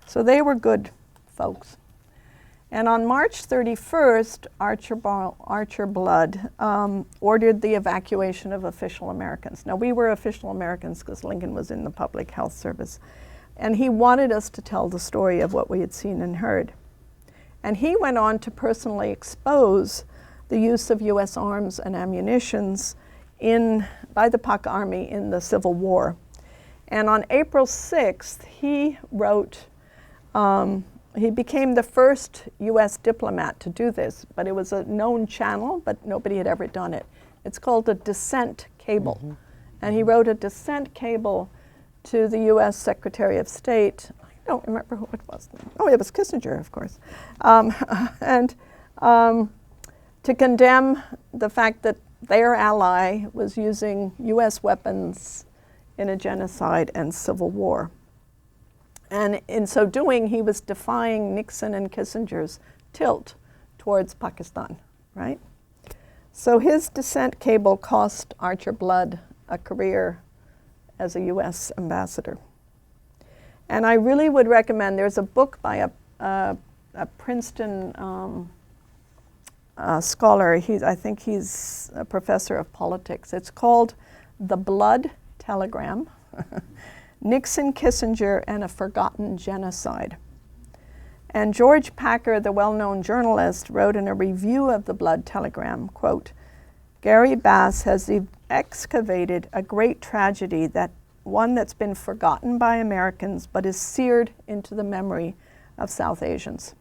So they were good folks. And on March 31st, Archer Blood ordered the evacuation of official Americans. Now, we were official Americans because Lincoln was in the public health service. And he wanted us to tell the story of what we had seen and heard. And he went on to personally expose the use of U.S. arms and ammunitions by the Pak Army in the Civil War. And on April 6th, he wrote, he became the first U.S. diplomat to do this, but it was a known channel, but nobody had ever done it. It's called a dissent cable. Mm-hmm. And he wrote a dissent cable to the U.S. Secretary of State. I don't remember who it was. Oh, it was Kissinger, of course. To condemn the fact that their ally was using U.S. weapons in a genocide and civil war. And in so doing, he was defying Nixon and Kissinger's tilt towards Pakistan, right? So his dissent cable cost Archer Blood a career as a U.S. ambassador. And I really would recommend, there's a book by a Princeton scholar. I think he's a professor of politics. It's called The Blood Telegram, Nixon, Kissinger, and a Forgotten Genocide. And George Packer, the well-known journalist, wrote in a review of the Blood Telegram, quote, "Gary Bass has excavated a great tragedy, one that's been forgotten by Americans but is seared into the memory of South Asians.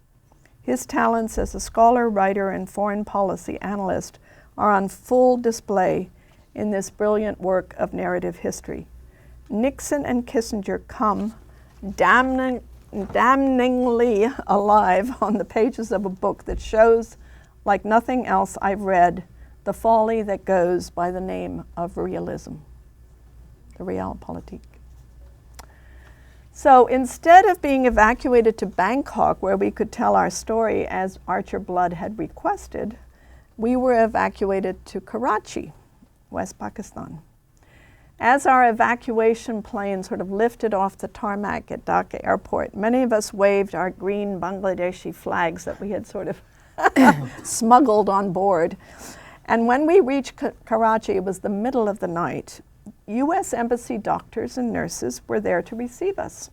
His talents as a scholar, writer, and foreign policy analyst are on full display in this brilliant work of narrative history. Nixon and Kissinger come damningly alive on the pages of a book that shows, like nothing else I've read, the folly that goes by the name of realism, the realpolitik." So instead of being evacuated to Bangkok, where we could tell our story as Archer Blood had requested, we were evacuated to Karachi, West Pakistan. As our evacuation plane sort of lifted off the tarmac at Dhaka airport, many of us waved our green Bangladeshi flags that we had sort of smuggled on board. And when we reached Karachi, it was the middle of the night. U.S. Embassy doctors and nurses were there to receive us.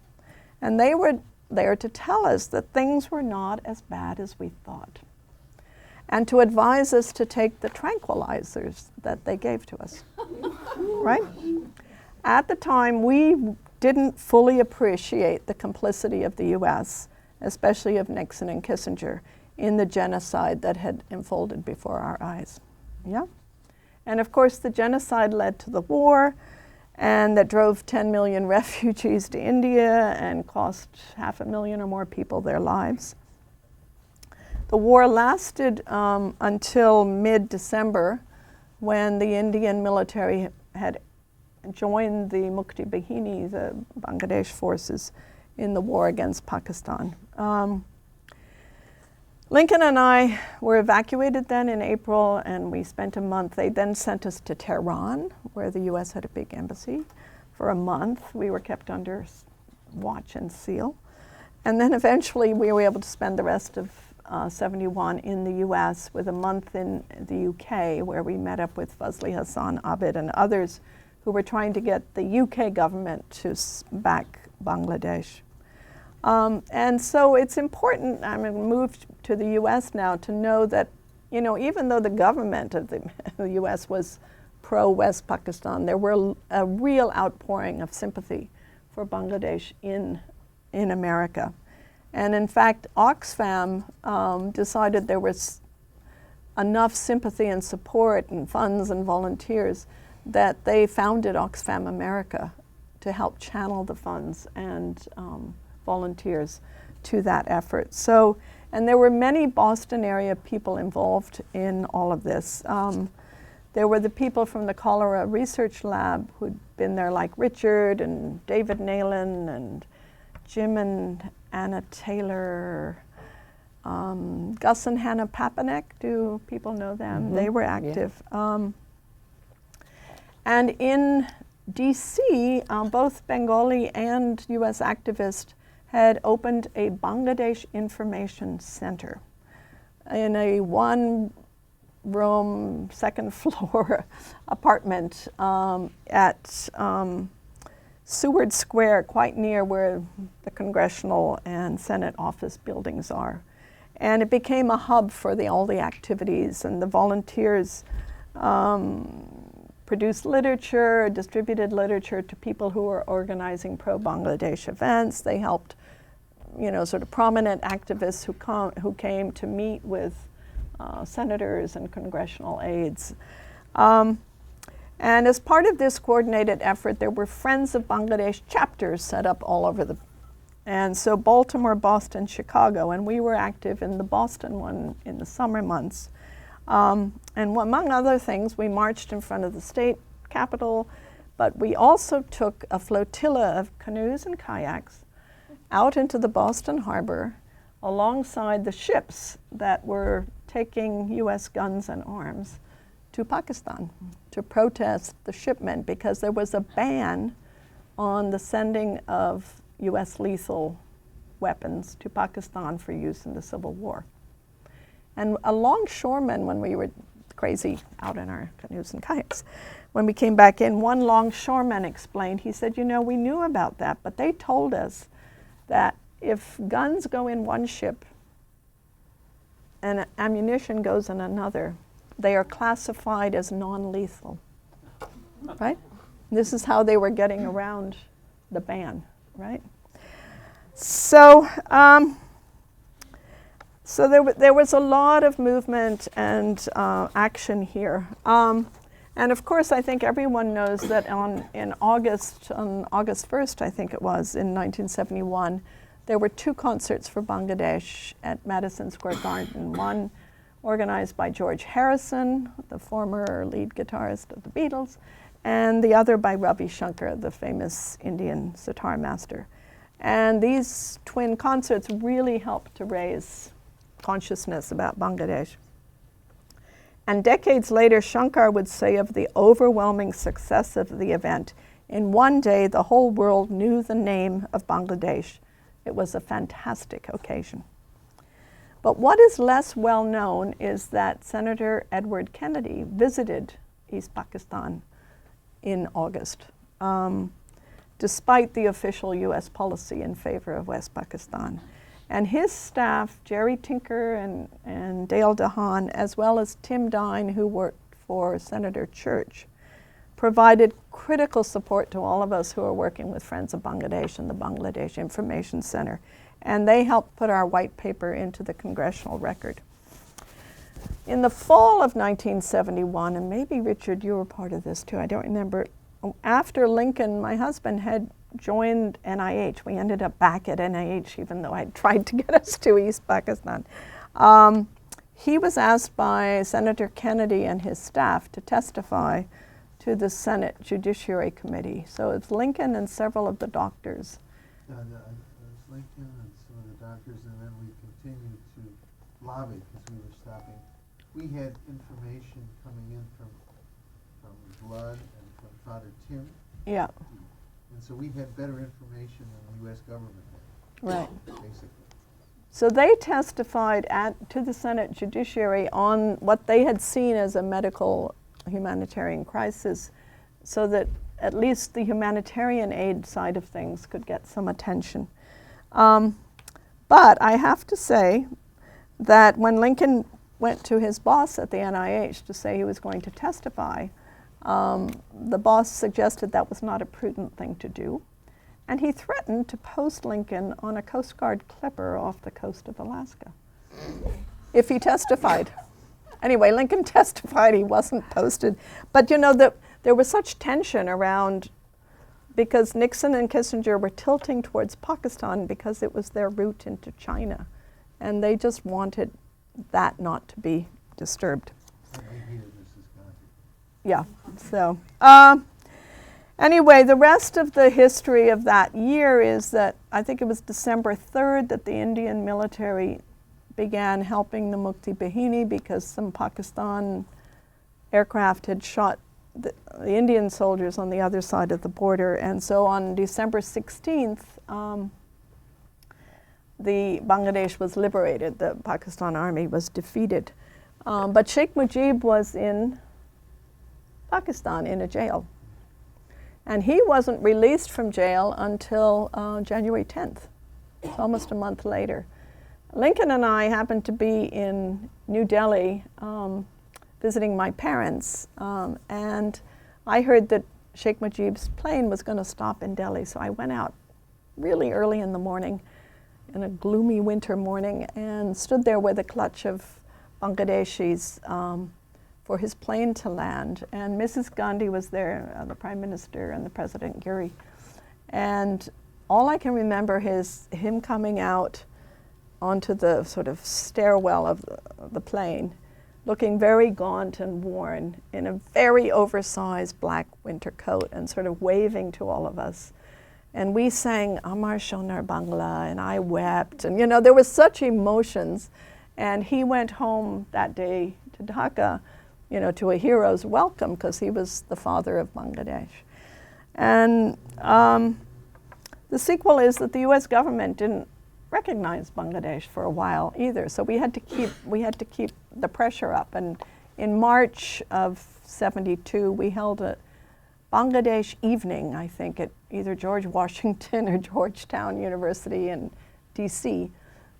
And they were there to tell us that things were not as bad as we thought, and to advise us to take the tranquilizers that they gave to us, right? At the time, we didn't fully appreciate the complicity of the U.S., especially of Nixon and Kissinger, in the genocide that had unfolded before our eyes, yeah? And of course, the genocide led to the war, and that drove 10 million refugees to India and cost 500,000 or more people their lives. The war lasted until mid-December, when the Indian military had joined the Mukti Bahini, the Bangladesh forces, in the war against Pakistan. Lincoln and I were evacuated then in April, and we spent a month. They then sent us to Tehran, where the U.S. had a big embassy. For a month, we were kept under watch and seal. And then eventually we were able to spend the rest of 71 in the U.S. with a month in the U.K., where we met up with Fazli Hassan Abid and others who were trying to get the U.K. government to back Bangladesh. And so it's important, I'm moved to the U.S. now, to know that, you know, even though the government of the U.S. was pro-West Pakistan, there were a real outpouring of sympathy for Bangladesh in America. And in fact, Oxfam decided there was enough sympathy and support and funds and volunteers that they founded Oxfam America to help channel the funds and volunteers to that effort. So, and there were many Boston area people involved in all of this. There were the people from the Cholera Research Lab who'd been there, like Richard and David Nayland and Jim and Anna Taylor, Gus and Hannah Papanek. Do people know them? Mm-hmm. They were active. Yeah. And in DC, both Bengali and US activists had opened a Bangladesh Information Center in a one-room, second-floor apartment at Seward Square, quite near where the Congressional and Senate office buildings are. And it became a hub for all the activities, and the volunteers produced literature, distributed literature to people who were organizing pro-Bangladesh events. They helped, you know, sort of prominent activists who came to meet with senators and congressional aides. And as part of this coordinated effort, there were Friends of Bangladesh chapters set up all over and so Baltimore, Boston, Chicago, and we were active in the Boston one in the summer months. And among other things, we marched in front of the state capitol, but we also took a flotilla of canoes and kayaks out into the Boston harbor alongside the ships that were taking U.S. guns and arms to Pakistan to protest the shipment, because there was a ban on the sending of U.S. lethal weapons to Pakistan for use in the Civil War. And a longshoreman, when we were crazy out in our canoes and kayaks, when we came back in, one longshoreman explained, he said, you know, we knew about that, but they told us that if guns go in one ship and ammunition goes in another, they are classified as non-lethal, right? This is how they were getting around the ban, right? So, so there was a lot of movement and action here. And of course, I think everyone knows that on August 1st, I think it was, in 1971, there were two concerts for Bangladesh at Madison Square Garden. One organized by George Harrison, the former lead guitarist of the Beatles, and the other by Ravi Shankar, the famous Indian sitar master. And these twin concerts really helped to raise consciousness about Bangladesh. And decades later, Shankar would say of the overwhelming success of the event, in one day the whole world knew the name of Bangladesh. It was a fantastic occasion. But what is less well known is that Senator Edward Kennedy visited East Pakistan in August, despite the official US policy in favor of West Pakistan. And his staff, Jerry Tinker and Dale DeHaan, as well as Tim Dine, who worked for Senator Church, provided critical support to all of us who are working with Friends of Bangladesh and the Bangladesh Information Center. And they helped put our white paper into the congressional record. In the fall of 1971, and maybe Richard, you were part of this too, I don't remember, after Lincoln, my husband had joined NIH. We ended up back at NIH, even though I'd tried to get us to East Pakistan. He was asked by Senator Kennedy and his staff to testify to the Senate Judiciary Committee. So it's Lincoln and several of the doctors. It was Lincoln and some of the doctors, and then we continued to lobby because we were stopping. We had information coming in from Blood and from Father Tim, Yeah, and so we had better information than the U.S. government had, right. basically. So they testified to the Senate Judiciary on what they had seen as a medical humanitarian crisis, so that at least the humanitarian aid side of things could get some attention. But I have to say that when Lincoln went to his boss at the NIH to say he was going to testify, the boss suggested that was not a prudent thing to do. And he threatened to post Lincoln on a Coast Guard clipper off the coast of Alaska if he testified. Anyway, Lincoln testified, he wasn't posted. But you know, there was such tension around, because Nixon and Kissinger were tilting towards Pakistan because it was their route into China. And they just wanted that not to be disturbed. I hated Mrs. Gandhi. Yeah, so. Anyway, the rest of the history of that year is that I think it was December 3rd that the Indian military began helping the Mukti Bahini because some Pakistan aircraft had shot the Indian soldiers on the other side of the border. And so on December 16th, the Bangladesh was liberated. The Pakistan army was defeated. But Sheikh Mujib was in Pakistan in a jail. And he wasn't released from jail until January 10th, almost a month later. Lincoln and I happened to be in New Delhi visiting my parents, and I heard that Sheikh Mujib's plane was going to stop in Delhi, so I went out really early in the morning, in a gloomy winter morning, and stood there with a clutch of Bangladeshis for his plane to land. And Mrs. Gandhi was there, the Prime Minister and the President Giri. And all I can remember is him coming out onto the sort of stairwell of the plane, looking very gaunt and worn in a very oversized black winter coat and sort of waving to all of us. And we sang Amar Shonar Bangla, and I wept. And you know, there was such emotions. And he went home that day to Dhaka, you know, to a hero's welcome, because he was the father of Bangladesh. And the sequel is that the U.S. government didn't recognize Bangladesh for a while either. So we had to keep the pressure up. And in March of '72, we held a Bangladesh evening, I think, at either George Washington or Georgetown University in D.C.,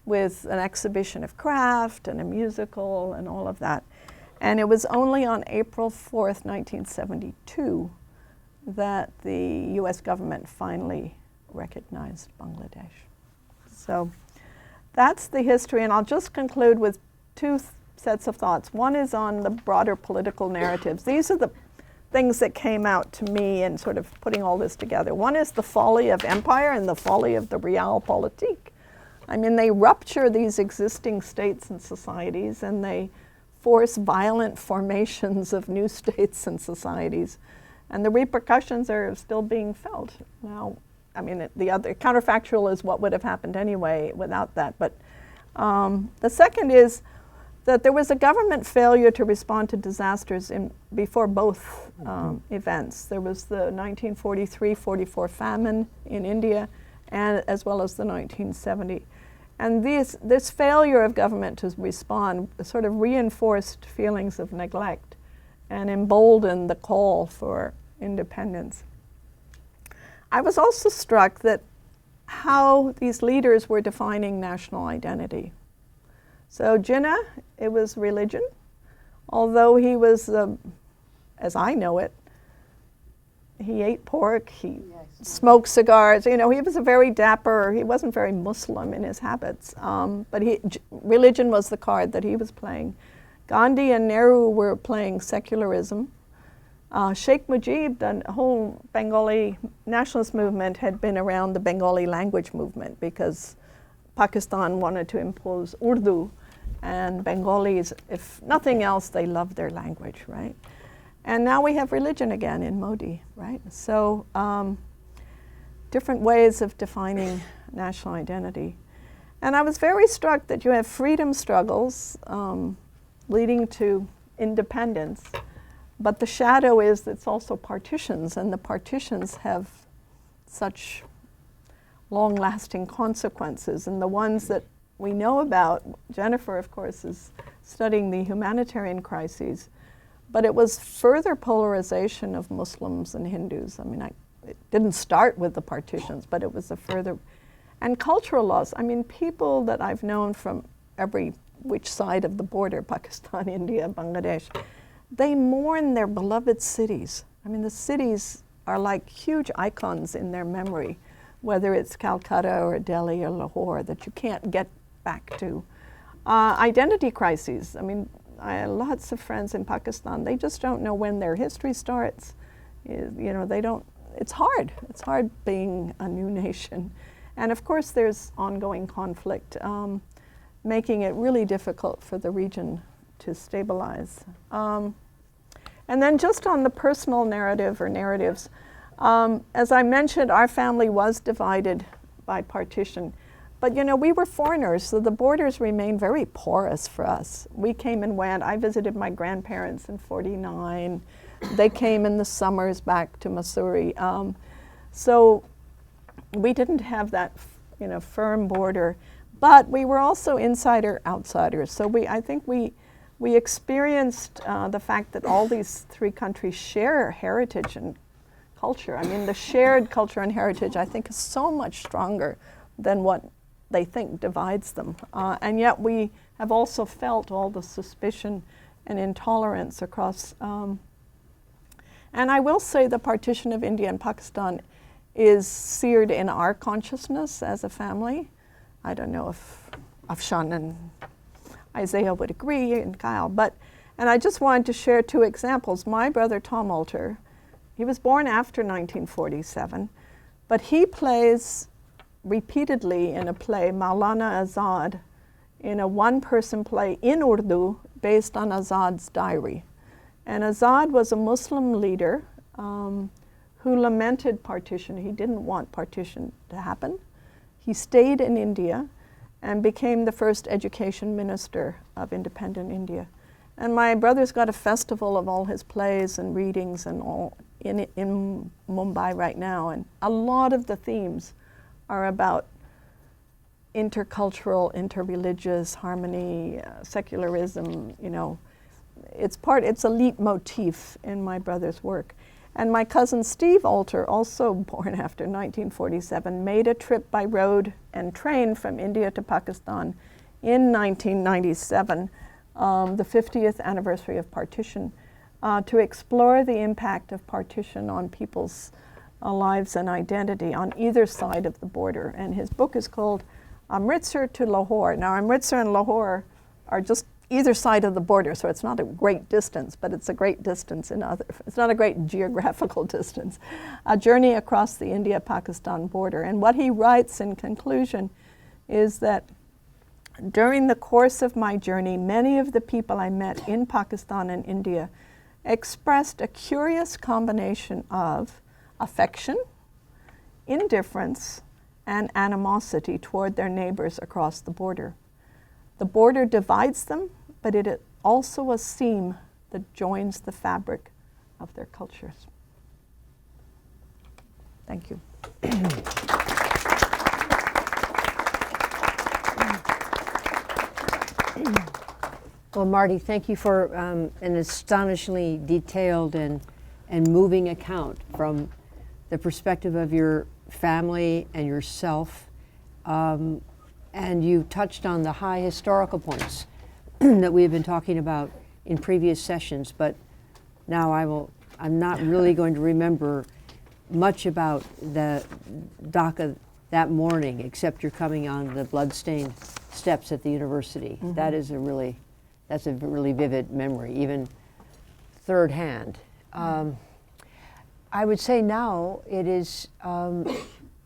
with an exhibition of craft and a musical and all of that. And it was only on April 4th, 1972, that the U.S. government finally recognized Bangladesh. So that's the history, and I'll just conclude with two sets of thoughts. One is on the broader political narratives. These are the things that came out to me in sort of putting all this together. One is the folly of empire and the folly of the realpolitik. I mean, they rupture these existing states and societies, and they force violent formations of new states and societies. And the repercussions are still being felt. Now, I mean, the other counterfactual is what would have happened anyway without that. But the second is that there was a government failure to respond to disasters before both events. There was the 1943-44 famine in India, and as well as the 1970. And this failure of government to respond sort of reinforced feelings of neglect and emboldened the call for independence. I was also struck that how these leaders were defining national identity. So Jinnah, it was religion, although he was, as I know it, he ate pork, he smoked cigars, you know, he was a very dapper, he wasn't very Muslim in his habits, but religion was the card that he was playing. Gandhi and Nehru were playing secularism. Sheikh Mujib, the whole Bengali nationalist movement had been around the Bengali language movement because Pakistan wanted to impose Urdu, And Bengalis, if nothing else, they love their language, right? And now we have religion again in Modi, right? So different ways of defining national identity. And I was very struck that you have freedom struggles leading to independence, but the shadow is that it's also partitions, and the partitions have such long-lasting consequences. And the ones that we know about, Jennifer, of course, is studying the humanitarian crises, but it was further polarization of Muslims and Hindus. I mean, it didn't start with the partitions, but it was a further, and cultural loss. I mean, people that I've known from every which side of the border, Pakistan, India, Bangladesh, they mourn their beloved cities. I mean, the cities are like huge icons in their memory, whether it's Calcutta or Delhi or Lahore, that you can't get back to. Identity crises. I mean, I have lots of friends in Pakistan. They just don't know when their history starts. You know, they don't. It's hard. It's hard being a new nation. And of course, there's ongoing conflict, making it really difficult for the region to stabilize. And then just on the personal narrative or narratives, as I mentioned, our family was divided by partition. But you know, we were foreigners, so the borders remained very porous for us. We came and went. I visited my grandparents in '49. They came in the summers back to Missouri. So we didn't have that, you know, firm border. But we were also insider-outsiders. So I think we experienced the fact that all these three countries share heritage and culture. I mean, the shared culture and heritage, I think, is so much stronger than what they think divides them. And yet we have also felt all the suspicion and intolerance across. And I will say the partition of India and Pakistan is seared in our consciousness as a family. I don't know if Afshan and Isaiah would agree, and Kyle, and I just wanted to share two examples. My brother Tom Alter, he was born after 1947, but he plays repeatedly in a play, Maulana Azad, in a one-person play in Urdu based on Azad's diary. And Azad was a Muslim leader who lamented partition. He didn't want partition to happen. He stayed in India and became the first education minister of independent India. And my brother's got a festival of all his plays and readings and all in Mumbai right now. And a lot of the themes are about intercultural, interreligious harmony, secularism, you know. It's a leitmotif in my brother's work. And my cousin Steve Alter, also born after 1947, made a trip by road and train from India to Pakistan in 1997, the 50th anniversary of partition, to explore the impact of partition on people's lives and identity on either side of the border. And his book is called Amritsar to Lahore. Now, Amritsar and Lahore are just either side of the border, so it's not a great distance, but it's a great distance it's not a great geographical distance. A journey across the India-Pakistan border. And what he writes in conclusion is that during the course of my journey, many of the people I met in Pakistan and India expressed a curious combination of affection, indifference, and animosity toward their neighbors across the border. The border divides them, but it is also a seam that joins the fabric of their cultures. Thank you. Well, Marty, thank you for an astonishingly detailed and moving account from the perspective of your family and yourself. And you touched on the high historical points that we have been talking about in previous sessions, but now I'm not really going to remember much about the Dhaka that morning, except you're coming on the bloodstained steps at the university. Mm-hmm. That's a really vivid memory, even third hand. I would say now it is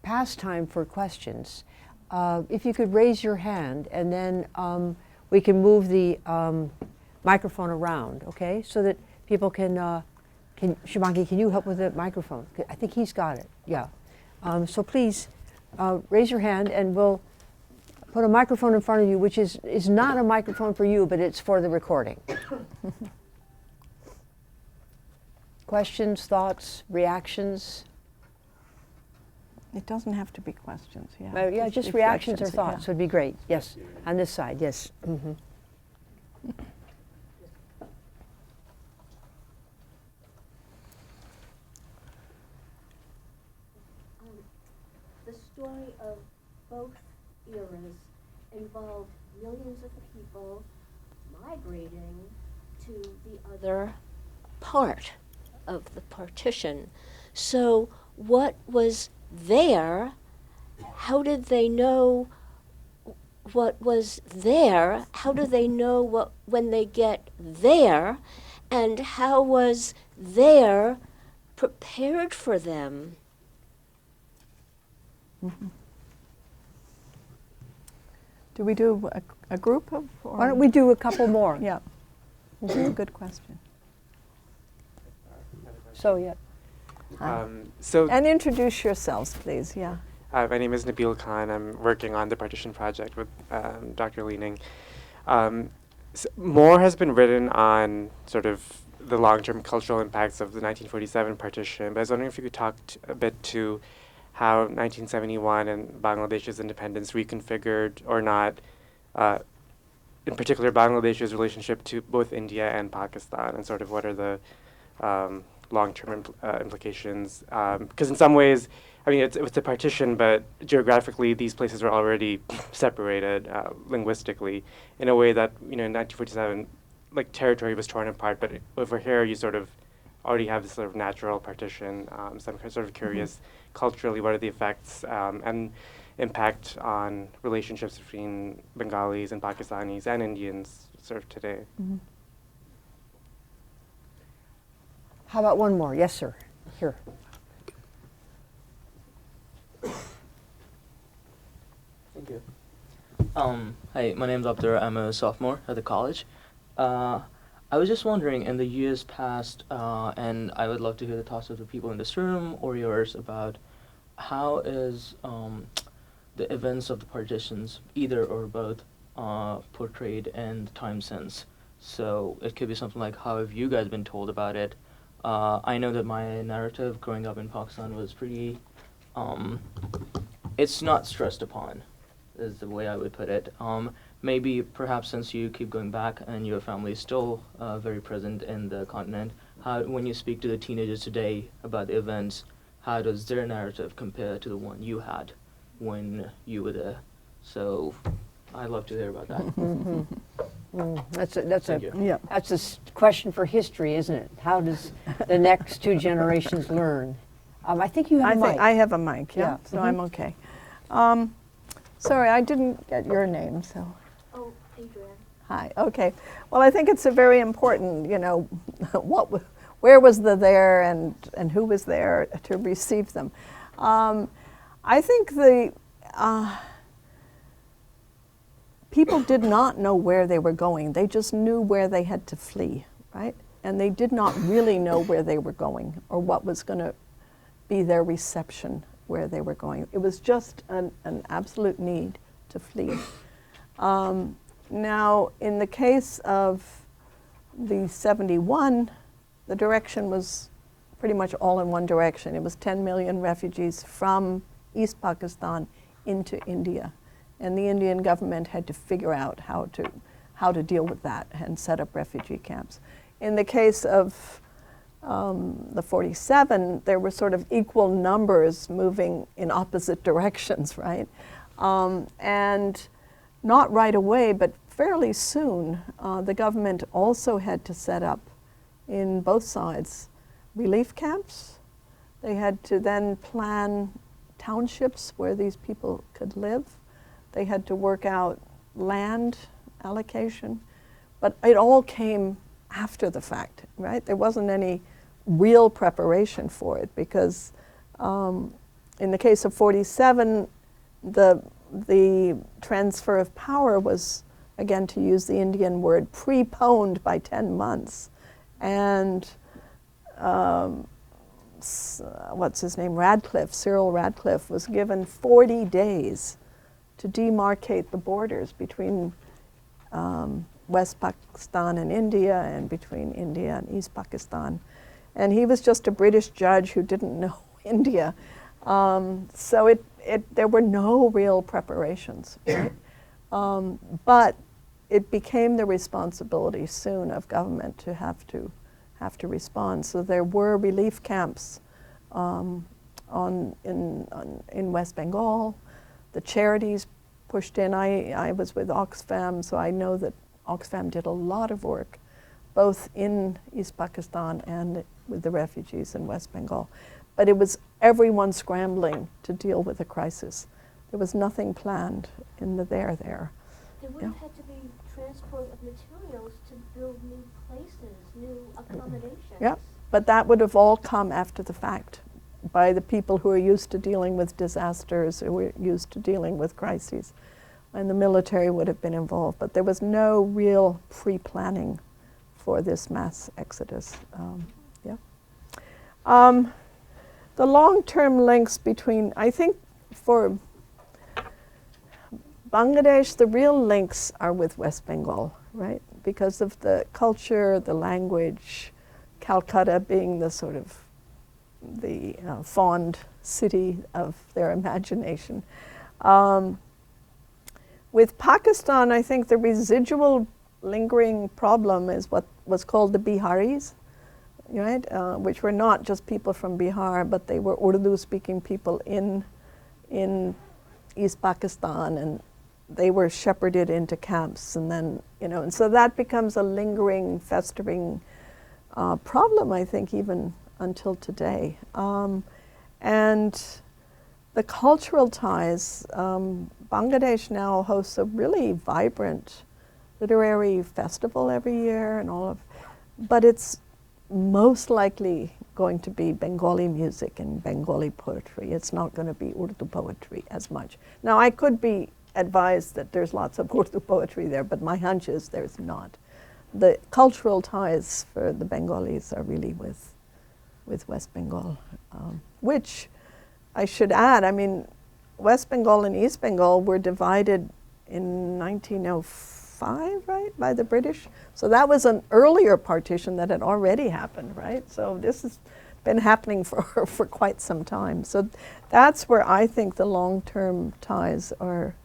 past time for questions. If you could raise your hand, and then we can move the microphone around, okay? So that people can Shivangi, can you help with the microphone? I think he's got it, yeah. So please, raise your hand and we'll put a microphone in front of you, which is not a microphone for you, but it's for the recording. Questions, thoughts, reactions? It doesn't have to be questions, yeah. Yeah, just reactions or reflections, thoughts would be great. Yes, on this side, yes. Mhm. The story of both eras involved millions of people migrating to the other part of the partition. So what was there? How did they know what was there? How do they know what when they get there? And how was there prepared for them? Mm-hmm. Do we do a group of? Or? Why don't we do a couple more? Yeah, that's a good question. So, yeah. And introduce yourselves, please, yeah. My name is Nabil Khan. I'm working on the Partition project with Dr. Leaning. More has been written on sort of the long-term cultural impacts of the 1947 partition, but I was wondering if you could talk a bit to how 1971 and Bangladesh's independence reconfigured or not, in particular Bangladesh's relationship to both India and Pakistan, and sort of what are the long-term implications. Because in some ways, I mean, it's a partition, but geographically, these places were already separated linguistically in a way that, you know, in 1947, like, territory was torn apart, but over here, you sort of already have this sort of natural partition. So I'm sort of curious, culturally, what are the effects and impact on relationships between Bengalis and Pakistanis and Indians sort of today? Mm-hmm. How about one more? Yes, sir. Here. Thank you. Hi, my name's Abdur. I'm a sophomore at the college. I was just wondering, in the years past, and I would love to hear the thoughts of the people in this room or yours about how is the events of the partitions, either or both, portrayed in the time since. So it could be something like, how have you guys been told about it? I know that my narrative growing up in Pakistan was pretty, it's not stressed upon, is the way I would put it. Maybe perhaps since you keep going back and your family is still very present in the continent, how, when you speak to the teenagers today about the events, how does their narrative compare to the one you had when you were there? So I'd love to hear about that. That's a question for history, isn't it? How does the next two generations learn? I think you have a mic. I have a mic, yeah, Yeah. so I'm okay. Sorry, I didn't get your name, so. Oh, Adrian. Hi, okay. Well, I think it's a very important, you know, where was the there and who was there to receive them. I think the people did not know where they were going. They just knew where they had to flee, right? And they did not really know where they were going or what was going to be their reception where they were going. It was just an absolute need to flee. Now, in the case of the 71, the direction was pretty much all in one direction. It was 10 million refugees from East Pakistan into India. And the Indian government had to figure out how to deal with that and set up refugee camps. In the case of the 47, there were sort of equal numbers moving in opposite directions, right? And not right away, but fairly soon, the government also had to set up in both sides relief camps. They had to then plan townships where these people could live. They had to work out land allocation, but it all came after the fact, right? There wasn't any real preparation for it because in the case of 47, the transfer of power was again, to use the Indian word, preponed by 10 months. And what's his name, Cyril Radcliffe, was given 40 days to demarcate the borders between West Pakistan and India, and between India and East Pakistan. And he was just a British judge who didn't know India. So there were no real preparations, right? But it became the responsibility soon of government to have to respond. So there were relief camps in West Bengal. The charities pushed in. I was with Oxfam, so I know that Oxfam did a lot of work, both in East Pakistan and with the refugees in West Bengal. But it was everyone scrambling to deal with the crisis. There was nothing planned in the there. There would have had to be transport of materials to build new places, new accommodations. Yeah, but that would have all come after the fact by the people who are used to dealing with disasters, who were used to dealing with crises. And the military would have been involved. But there was no real pre-planning for this mass exodus. The long-term links between, I think for Bangladesh, the real links are with West Bengal, right? Because of the culture, the language, Calcutta being the sort of the fond city of their imagination. With Pakistan, I think the residual lingering problem is what was called the Biharis, right? Which were not just people from Bihar, but they were Urdu-speaking people in East Pakistan, and they were shepherded into camps, and then, and so that becomes a lingering, festering problem, I think, even until today. And the cultural ties, Bangladesh now hosts a really vibrant literary festival every year and but it's most likely going to be Bengali music and Bengali poetry. It's not going to be Urdu poetry as much. Now, I could be advised that there's lots of Urdu poetry there, but my hunch is there's not. The cultural ties for the Bengalis are really with West Bengal, which I should add, I mean, West Bengal and East Bengal were divided in 1905, right, by the British. So that was an earlier partition that had already happened, right? So this has been happening for quite some time. So that's where I think the long-term ties are.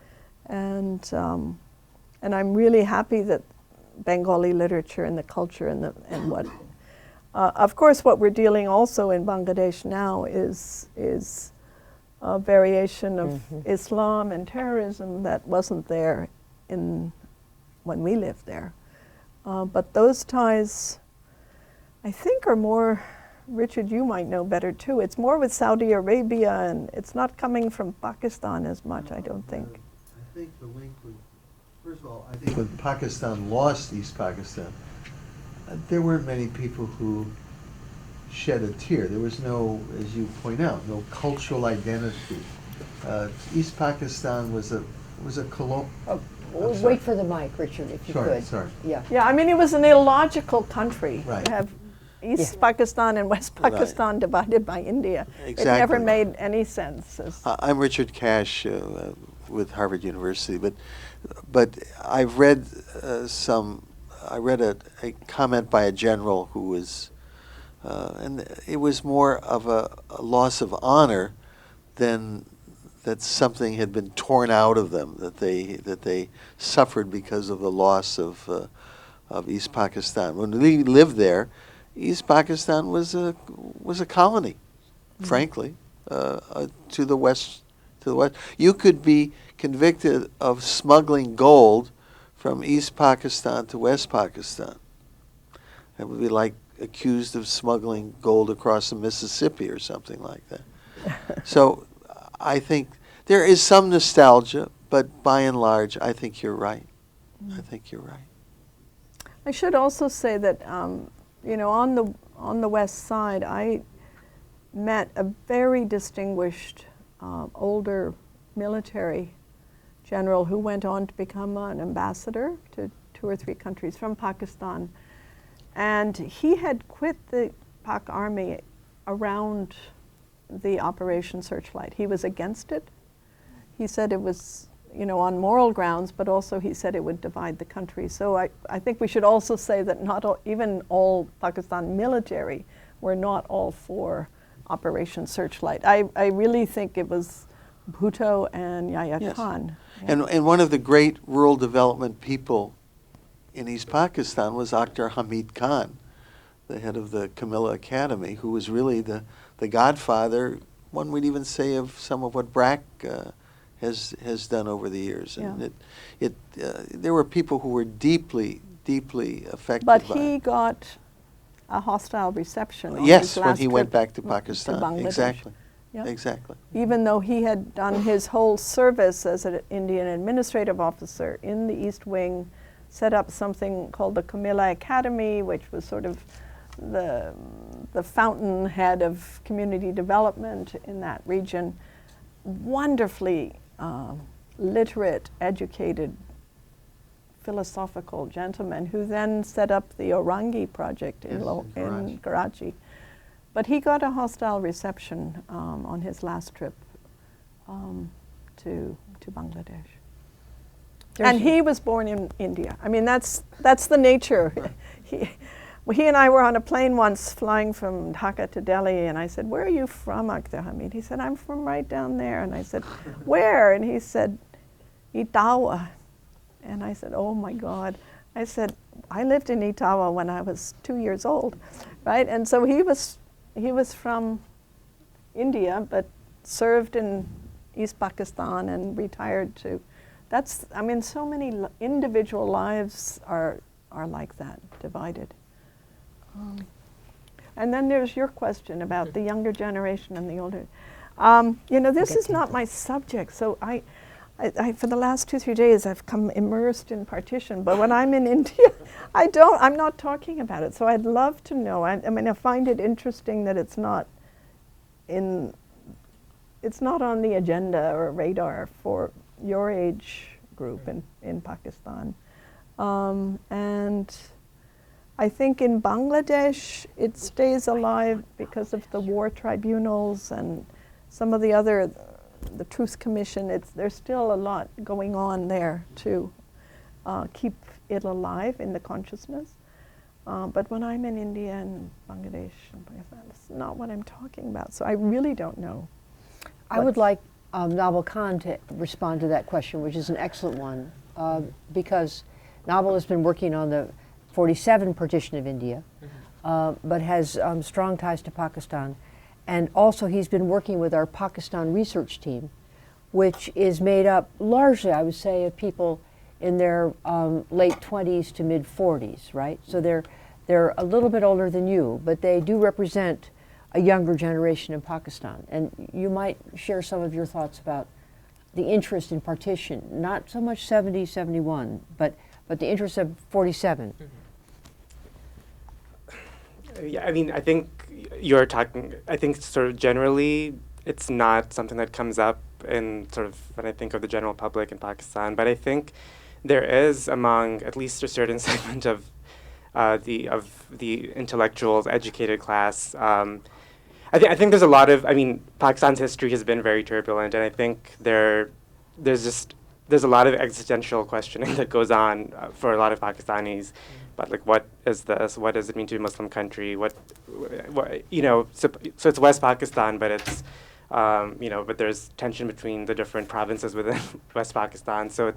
And I'm really happy that Bengali literature and the culture and what, of course, what we're dealing also in Bangladesh now is a variation of Islam and terrorism that wasn't there when we lived there. But those ties, I think, are more, Richard, you might know better too, it's more with Saudi Arabia, and it's not coming from Pakistan as much, I don't think. I think the link with, first of all, I think when Pakistan lost East Pakistan, there weren't many people who shed a tear. There was no, as you point out, no cultural identity. East Pakistan was a colonial. Wait for the mic, Richard, if you could. Sorry. Yeah. Yeah, I mean, it was an illogical country. Right. You have East Pakistan and West Pakistan divided by India. Exactly. It never made any sense. I'm Richard Cash with Harvard University, but I've read I read a comment by a general who was, and it was more of a loss of honor than that something had been torn out of them, that they suffered because of the loss of East Pakistan. When we lived there, East Pakistan was a colony, frankly, to the west. You could be convicted of smuggling gold from East Pakistan to West Pakistan. That would be like accused of smuggling gold across the Mississippi or something like that. So I think there is some nostalgia, but by and large, I think you're right. I think you're right. I should also say that, on the west side, I met a very distinguished older military general who went on to become an ambassador to 2 or 3 countries from Pakistan. And he had quit the Pak army around the Operation Searchlight. He was against it. He said it was, on moral grounds, but also he said it would divide the country. So I think we should also say that not all, even all Pakistan military were not all for Operation Searchlight. I really think it was Bhutto and Yahya Yes. Khan. And one of the great rural development people in East Pakistan was Dr. Hamid Khan, the head of the Communal Academy, who was really the godfather, one would even say, of some of what BRAC has done over the years. And there were people who were deeply, deeply affected But by he it. got a hostile reception on Yes, his when last he went trip back to Pakistan. Bangladesh. Exactly. Yeah. Exactly. Even though he had done his whole service as an Indian administrative officer in the East Wing, set up something called the Communal Academy, which was sort of the fountainhead of community development in that region. Wonderfully literate, educated, philosophical gentleman who then set up the Orangi project in, Yes, in in Karachi. But he got a hostile reception on his last trip to Bangladesh. And he was born in India. I mean, that's the nature. He and I were on a plane once flying from Dhaka to Delhi, and I said, "Where are you from, Akhtar Hamid?" He said, "I'm from right down there." And I said, "Where?" And he said, "Itawa." And I said, "Oh my God." I said, "I lived in Itawa when I was 2 years old," right? And so he was from India, but served in East Pakistan and retired to. So many individual lives are like that, divided. And then there's your question about the younger generation and the older. This is not my subject, so I for the last 2-3 days I've come immersed in partition. But when I'm in India, I'm not talking about it. So I'd love to know. I find it interesting that it's not on the agenda or radar for your age group in Pakistan. And I think in Bangladesh it stays alive because of the war tribunals and some of the other, the Truth Commission. There's still a lot going on there to keep it alive in the consciousness. But when I'm in India and Bangladesh and Pakistan, that's not what I'm talking about. So I really don't know. I would like Naval Khan to respond to that question, which is an excellent one, because Naval has been working on the 47 Partition of India, but has strong ties to Pakistan. And also he's been working with our Pakistan research team, which is made up largely, I would say, of people in their late 20s to mid 40s, right? So they're a little bit older than you, but they do represent a younger generation in Pakistan. And you might share some of your thoughts about the interest in partition, not so much 70, 71, but the interest of 47. Yeah, I think you're talking, I think sort of generally it's not something that comes up in sort of when I think of the general public in Pakistan, but I think there is among at least a certain segment of the intellectuals, educated class. I think there's a lot of, Pakistan's history has been very turbulent, and I think there's a lot of existential questioning that goes on for a lot of Pakistanis. But like, what is this? What does it mean to be a Muslim country? So it's West Pakistan, but it's, but there's tension between the different provinces within West Pakistan. So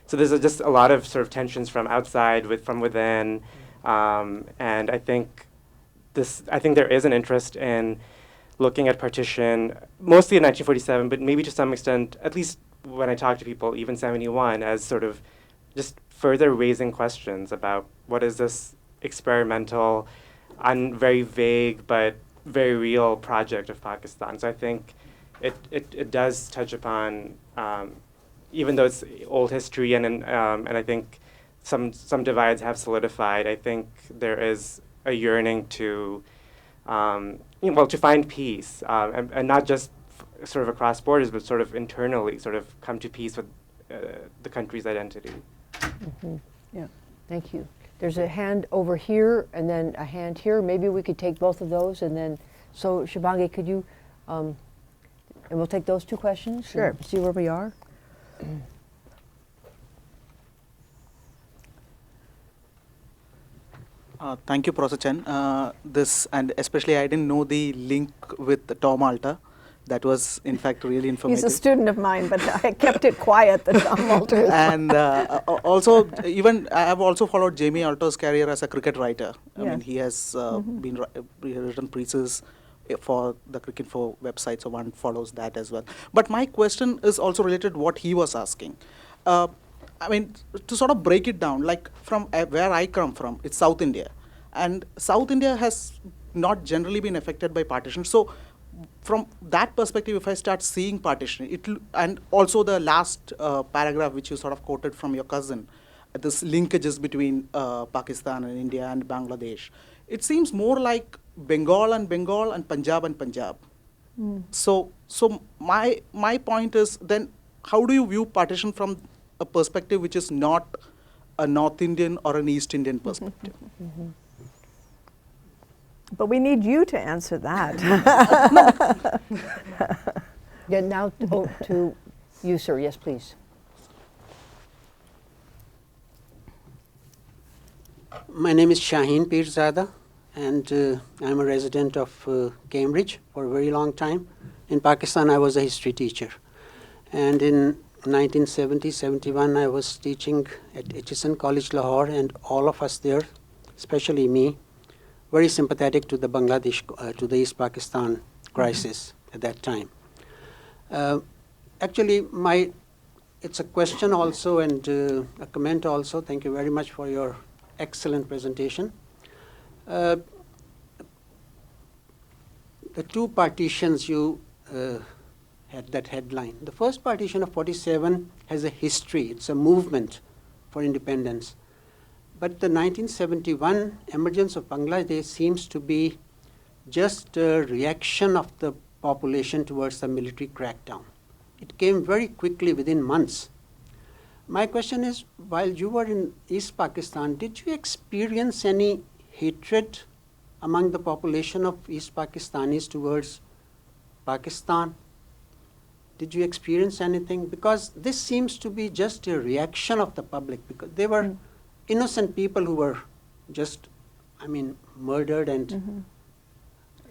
there's just a lot of sort of tensions from outside, from within, and I think there is an interest in looking at partition, mostly in 1947, but maybe to some extent, at least when I talk to people, even 71, as sort of just further raising questions about what is this experimental, very vague but very real project of Pakistan. So I think it does touch upon, even though it's old history and I think some divides have solidified, I think there is a yearning to to find peace, and not just sort of across borders, but sort of internally, sort of come to peace with the country's identity. Yeah. Thank you. There's a hand over here and then a hand here. Maybe we could take both of those and then, so Shivangi, could you, and we'll take those two questions? Sure. And see where we are. Thank you, Professor Chen. This, and especially I didn't know the link with Tom Alter. That was, in fact, really informative. He's a student of mine, but I kept it quiet that Tom Walter is. And also, even I have also followed Jamie Alto's career as a cricket writer. I mean, Yes. he has written pieces for the Cricinfo website, so one follows that as well. But my question is also related to what he was asking. I mean, to sort of break it down, like from where I come from, it's South India. And South India has not generally been affected by partition. So from that perspective, if I start seeing partition, and also the last paragraph which you sort of quoted from your cousin, this linkages between Pakistan and India and Bangladesh, it seems more like Bengal and Punjab and Punjab. So my point is then, how do you view partition from a perspective which is not a North Indian or an East Indian perspective? But we need you to answer that. Yeah, now to you, sir. Yes, please. My name is Shaheen Pirzada, and I'm a resident of Cambridge for a very long time. In Pakistan, I was a history teacher. And in 1970-71, I was teaching at Hitchison College, Lahore, and all of us there, especially me, very sympathetic to the Bangladesh, to the East Pakistan crisis at that time. Actually, it's a question also and a comment also. Thank you very much for your excellent presentation. The two partitions you had that headline. The first partition of 47 has a history. It's a movement for independence. But the 1971 emergence of Bangladesh seems to be just a reaction of the population towards the military crackdown. It came very quickly, within months. My question is, while you were in East Pakistan, did you experience any hatred among the population of East Pakistanis towards Pakistan? Did you experience anything? Because this seems to be just a reaction of the public, because they were innocent people who were just, I mean, murdered, and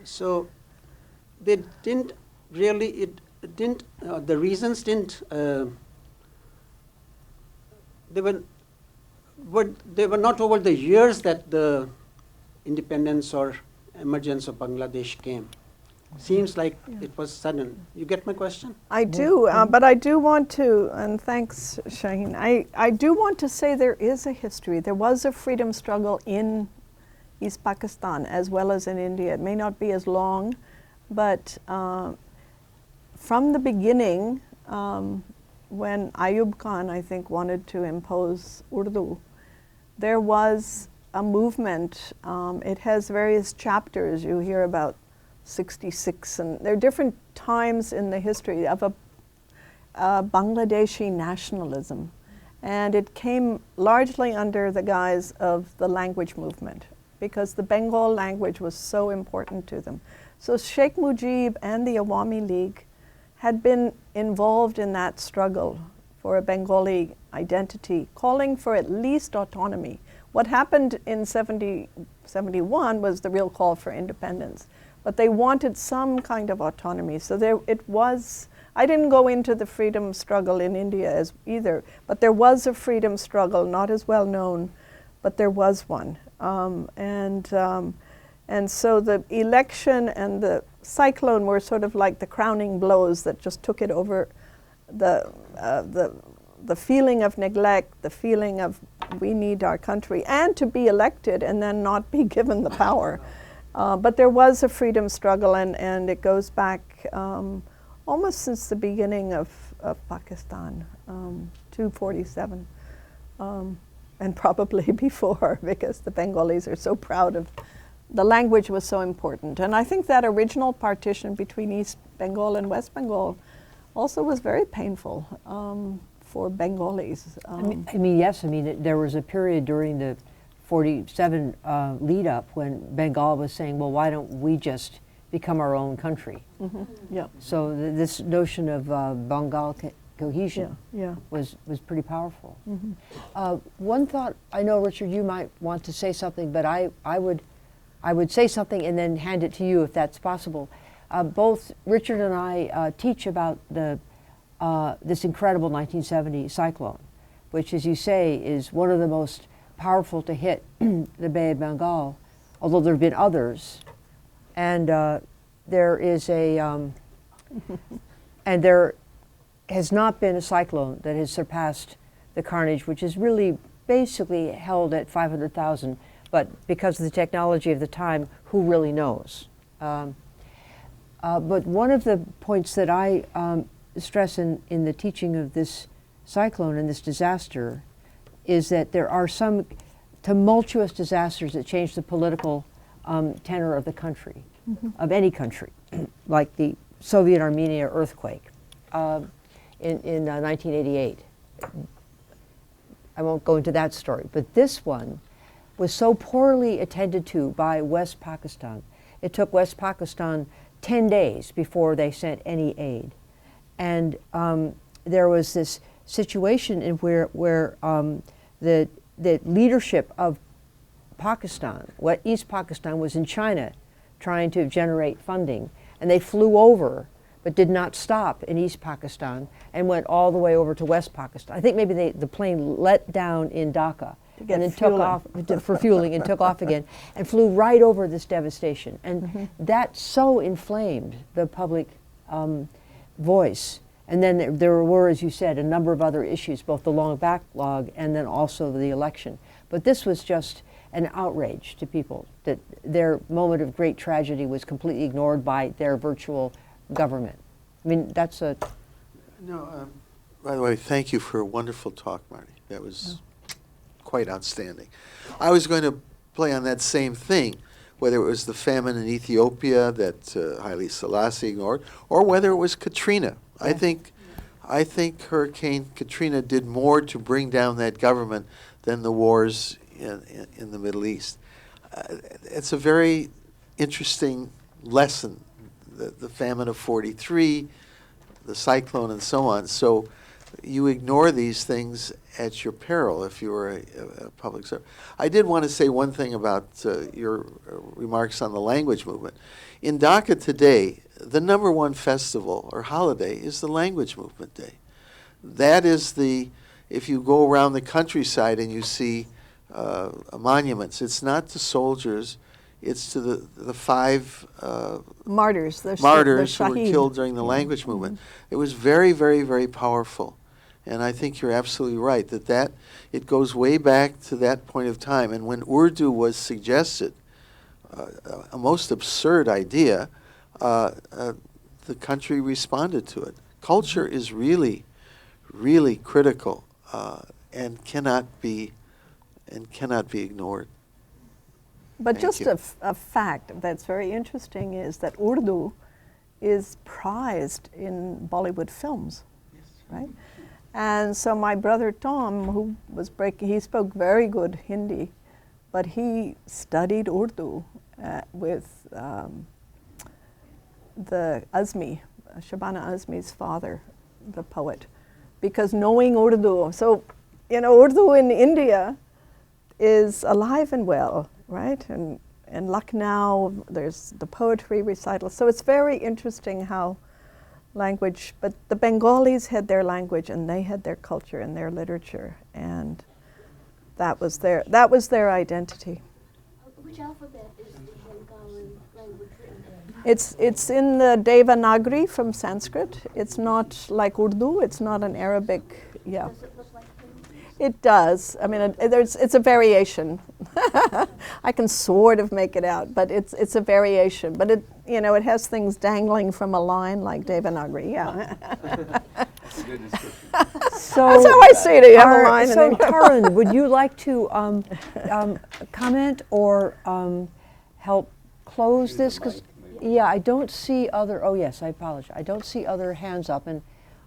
so they didn't really, the reasons didn't, they were not over the years that the independence or emergence of Bangladesh came. Seems like it was sudden. You get my question? I do, but I do want to, and thanks, Shaheen, I do want to say there is a history. There was a freedom struggle in East Pakistan as well as in India. It may not be as long, but from the beginning, when Ayub Khan, I think, wanted to impose Urdu, there was a movement. It has various chapters. You hear about 66, and there are different times in the history of a Bangladeshi nationalism, and it came largely under the guise of the language movement, because the Bengal language was so important to them. So Sheikh Mujib and the Awami League had been involved in that struggle for a Bengali identity, calling for at least autonomy. What happened in 71 was the real call for independence. But they wanted some kind of autonomy. So it was, I didn't go into the freedom struggle in India as either, but there was a freedom struggle, not as well known, but there was one. And so the election and the cyclone were sort of like the crowning blows that just took it over the feeling of neglect, the feeling of we need our country, and to be elected and then not be given the power. But there was a freedom struggle, and it goes back almost since the beginning of Pakistan, 247, and probably before, because the Bengalis are so proud of, the language was so important. And I think that original partition between East Bengal and West Bengal also was very painful for Bengalis. I mean, yes. I mean, there was a period during the 47 lead up when Bengal was saying, well, why don't we just become our own country? Yeah. So this notion of Bengal cohesion Yeah. was pretty powerful. One thought, I know, Richard, you might want to say something, but I would say something and then hand it to you if that's possible. Both Richard and I teach about this incredible 1970 cyclone, which, as you say, is one of the most powerful to hit the Bay of Bengal, although there have been others. And there is and there has not been a cyclone that has surpassed the carnage, which is really basically held at 500,000. But because of the technology of the time, who really knows? But one of the points that I stress in the teaching of this cyclone and this disaster is that there are some tumultuous disasters that change the political tenor of the country, of any country, like the Soviet Armenia earthquake in 1988. I won't go into that story, but this one was so poorly attended to by West Pakistan. It took West Pakistan 10 days before they sent any aid. And there was this situation in where the leadership of Pakistan, East Pakistan, was in China trying to generate funding. And they flew over, but did not stop in East Pakistan and went all the way over to West Pakistan. I think maybe the plane let down in Dhaka and then took off for fueling and took off again and flew right over this devastation. And that so inflamed the public voice. And then there were, as you said, a number of other issues, both the long backlog and then also the election. But this was just an outrage to people, that their moment of great tragedy was completely ignored by their virtual government. I mean, that's a... No, by the way, thank you for a wonderful talk, Marty. That was quite outstanding. I was going to play on that same thing, whether it was the famine in Ethiopia that Haile Selassie ignored, or whether it was Katrina. I think Hurricane Katrina did more to bring down that government than the wars in the Middle East. It's a very interesting lesson, the famine of 43, the cyclone, and so on. So you ignore these things at your peril if you were a public servant. I did want to say one thing about your remarks on the language movement. In Dhaka today, the #1 festival or holiday is the Language Movement Day. That is if you go around the countryside and you see monuments, it's not to soldiers, it's to the 5 martyrs, the who were Shaheed. killed during the language movement. It was very, very, very powerful. And I think you're absolutely right that it goes way back to that point of time. And when Urdu was suggested, a most absurd idea, the country responded to it. Culture is really, really critical and cannot be ignored. But Thank just you. a fact that's very interesting is that Urdu is prized in Bollywood films, right? And so my brother Tom, who was he spoke very good Hindi, but he studied Urdu with the Azmi, Shabana Azmi's father, the poet, because knowing Urdu. So, Urdu in India is alive and well, right? And in Lucknow, there's the poetry recital. So it's very interesting how language, but the Bengalis had their language and they had their culture and their literature, and that was their identity. Which alphabet is the Bengali language written in? It's in the Devanagari from Sanskrit. It's not like Urdu. It's not an Arabic. Yeah. Does it look like him? It does. I mean, it's a variation. I can sort of make it out, but it's a variation. But it has things dangling from a line like Devanagari. Yeah. So That's how I see it. You have a line. So and then Tarun, would you like to comment or help close this? Because I don't see other. Oh yes, I apologize. I don't see other hands up, and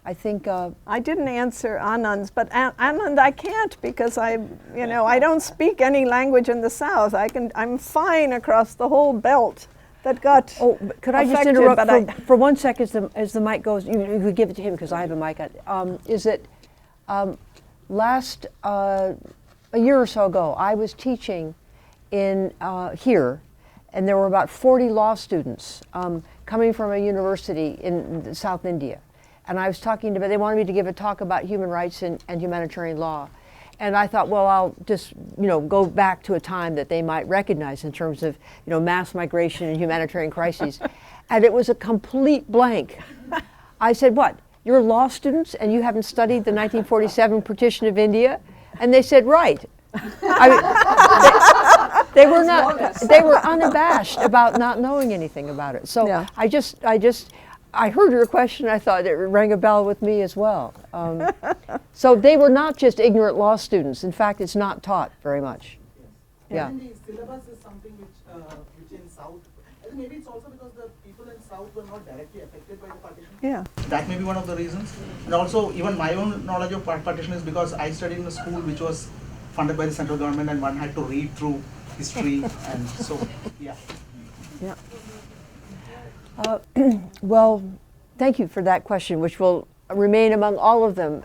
I think I didn't answer Anand's, but Anand, I can't because I don't speak any language in the South. I'm fine across the whole belt that got but could I just affected, interrupt but for 1 second as the mic goes? You could give it to him because I have a mic. Is that last a year or so ago, I was teaching in here, and there were about 40 law students coming from a university in South India. And I was talking about, they wanted me to give a talk about human rights and humanitarian law. And I thought, well, I'll just, go back to a time that they might recognize in terms of, mass migration and humanitarian crises. And it was a complete blank. I said, what, you're law students and you haven't studied the 1947 Partition of India? And they said, right. They were unabashed about not knowing anything about it. So Yeah. I heard your question. I thought it rang a bell with me as well. So they were not just ignorant law students. In fact, it's not taught very much. Yeah. And the syllabus is something which in South, I think maybe it's also because the people in South were not directly affected by the partition. yeah. That may be one of the reasons. And also, even my own knowledge of partition is because I studied in a school which was funded by the central government, and one had to read through history, and so, yeah. Yeah. Well, thank you for that question, which will remain among all of them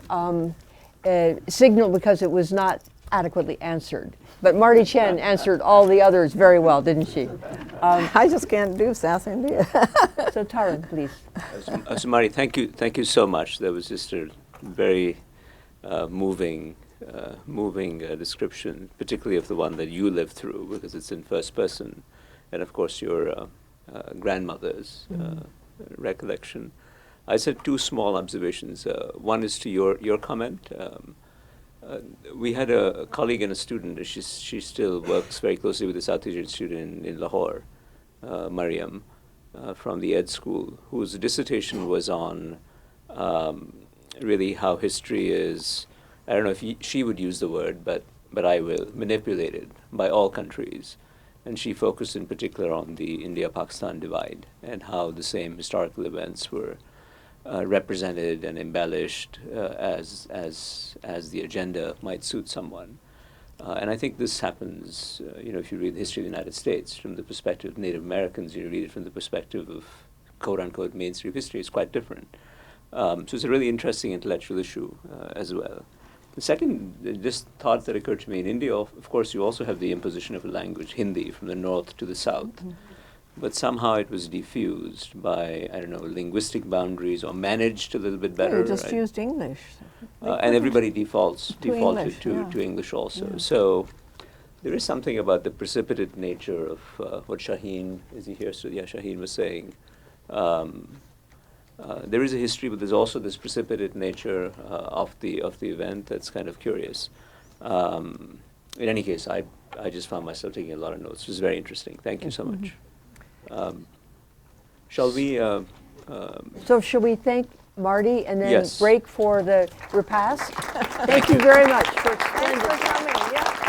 signal because it was not adequately answered. But Marty Chen answered all the others very well, didn't she? I just can't do South India. So Tarun, please. So Marty, thank you so much. That was just a very moving description, particularly of the one that you lived through, because it's in first person, and of course your grandmother's recollection. I said two small observations. One is to your comment. We had a colleague and a student. She still works very closely with the South Asian student in Lahore, Mariam, from the Ed School, whose dissertation was on really how history is, I don't know if she would use the word, but I will, manipulated by all countries. And she focused in particular on the India-Pakistan divide and how the same historical events were represented and embellished as the agenda might suit someone. And I think this happens, if you read the history of the United States from the perspective of Native Americans, you read it from the perspective of quote-unquote mainstream history, it's quite different. So it's a really interesting intellectual issue as well. The second just thought that occurred to me, in India, of course, you also have the imposition of a language, Hindi, from the north to the south. Mm-hmm. But somehow it was diffused by, I don't know, linguistic boundaries, or managed a little bit better. You just used English. And everybody defaulted to English also. Yeah. So there is something about the precipitate nature of what Shaheen, is he here? So yeah, Shaheen was saying. There is a history, but there's also this precipitate nature of the event that's kind of curious. In any case, I just found myself taking a lot of notes. It was very interesting. Thank you so much. Shall we? So shall we thank Marty and then Yes. break for the repast? Thank you very much for Thanks for coming. Yeah.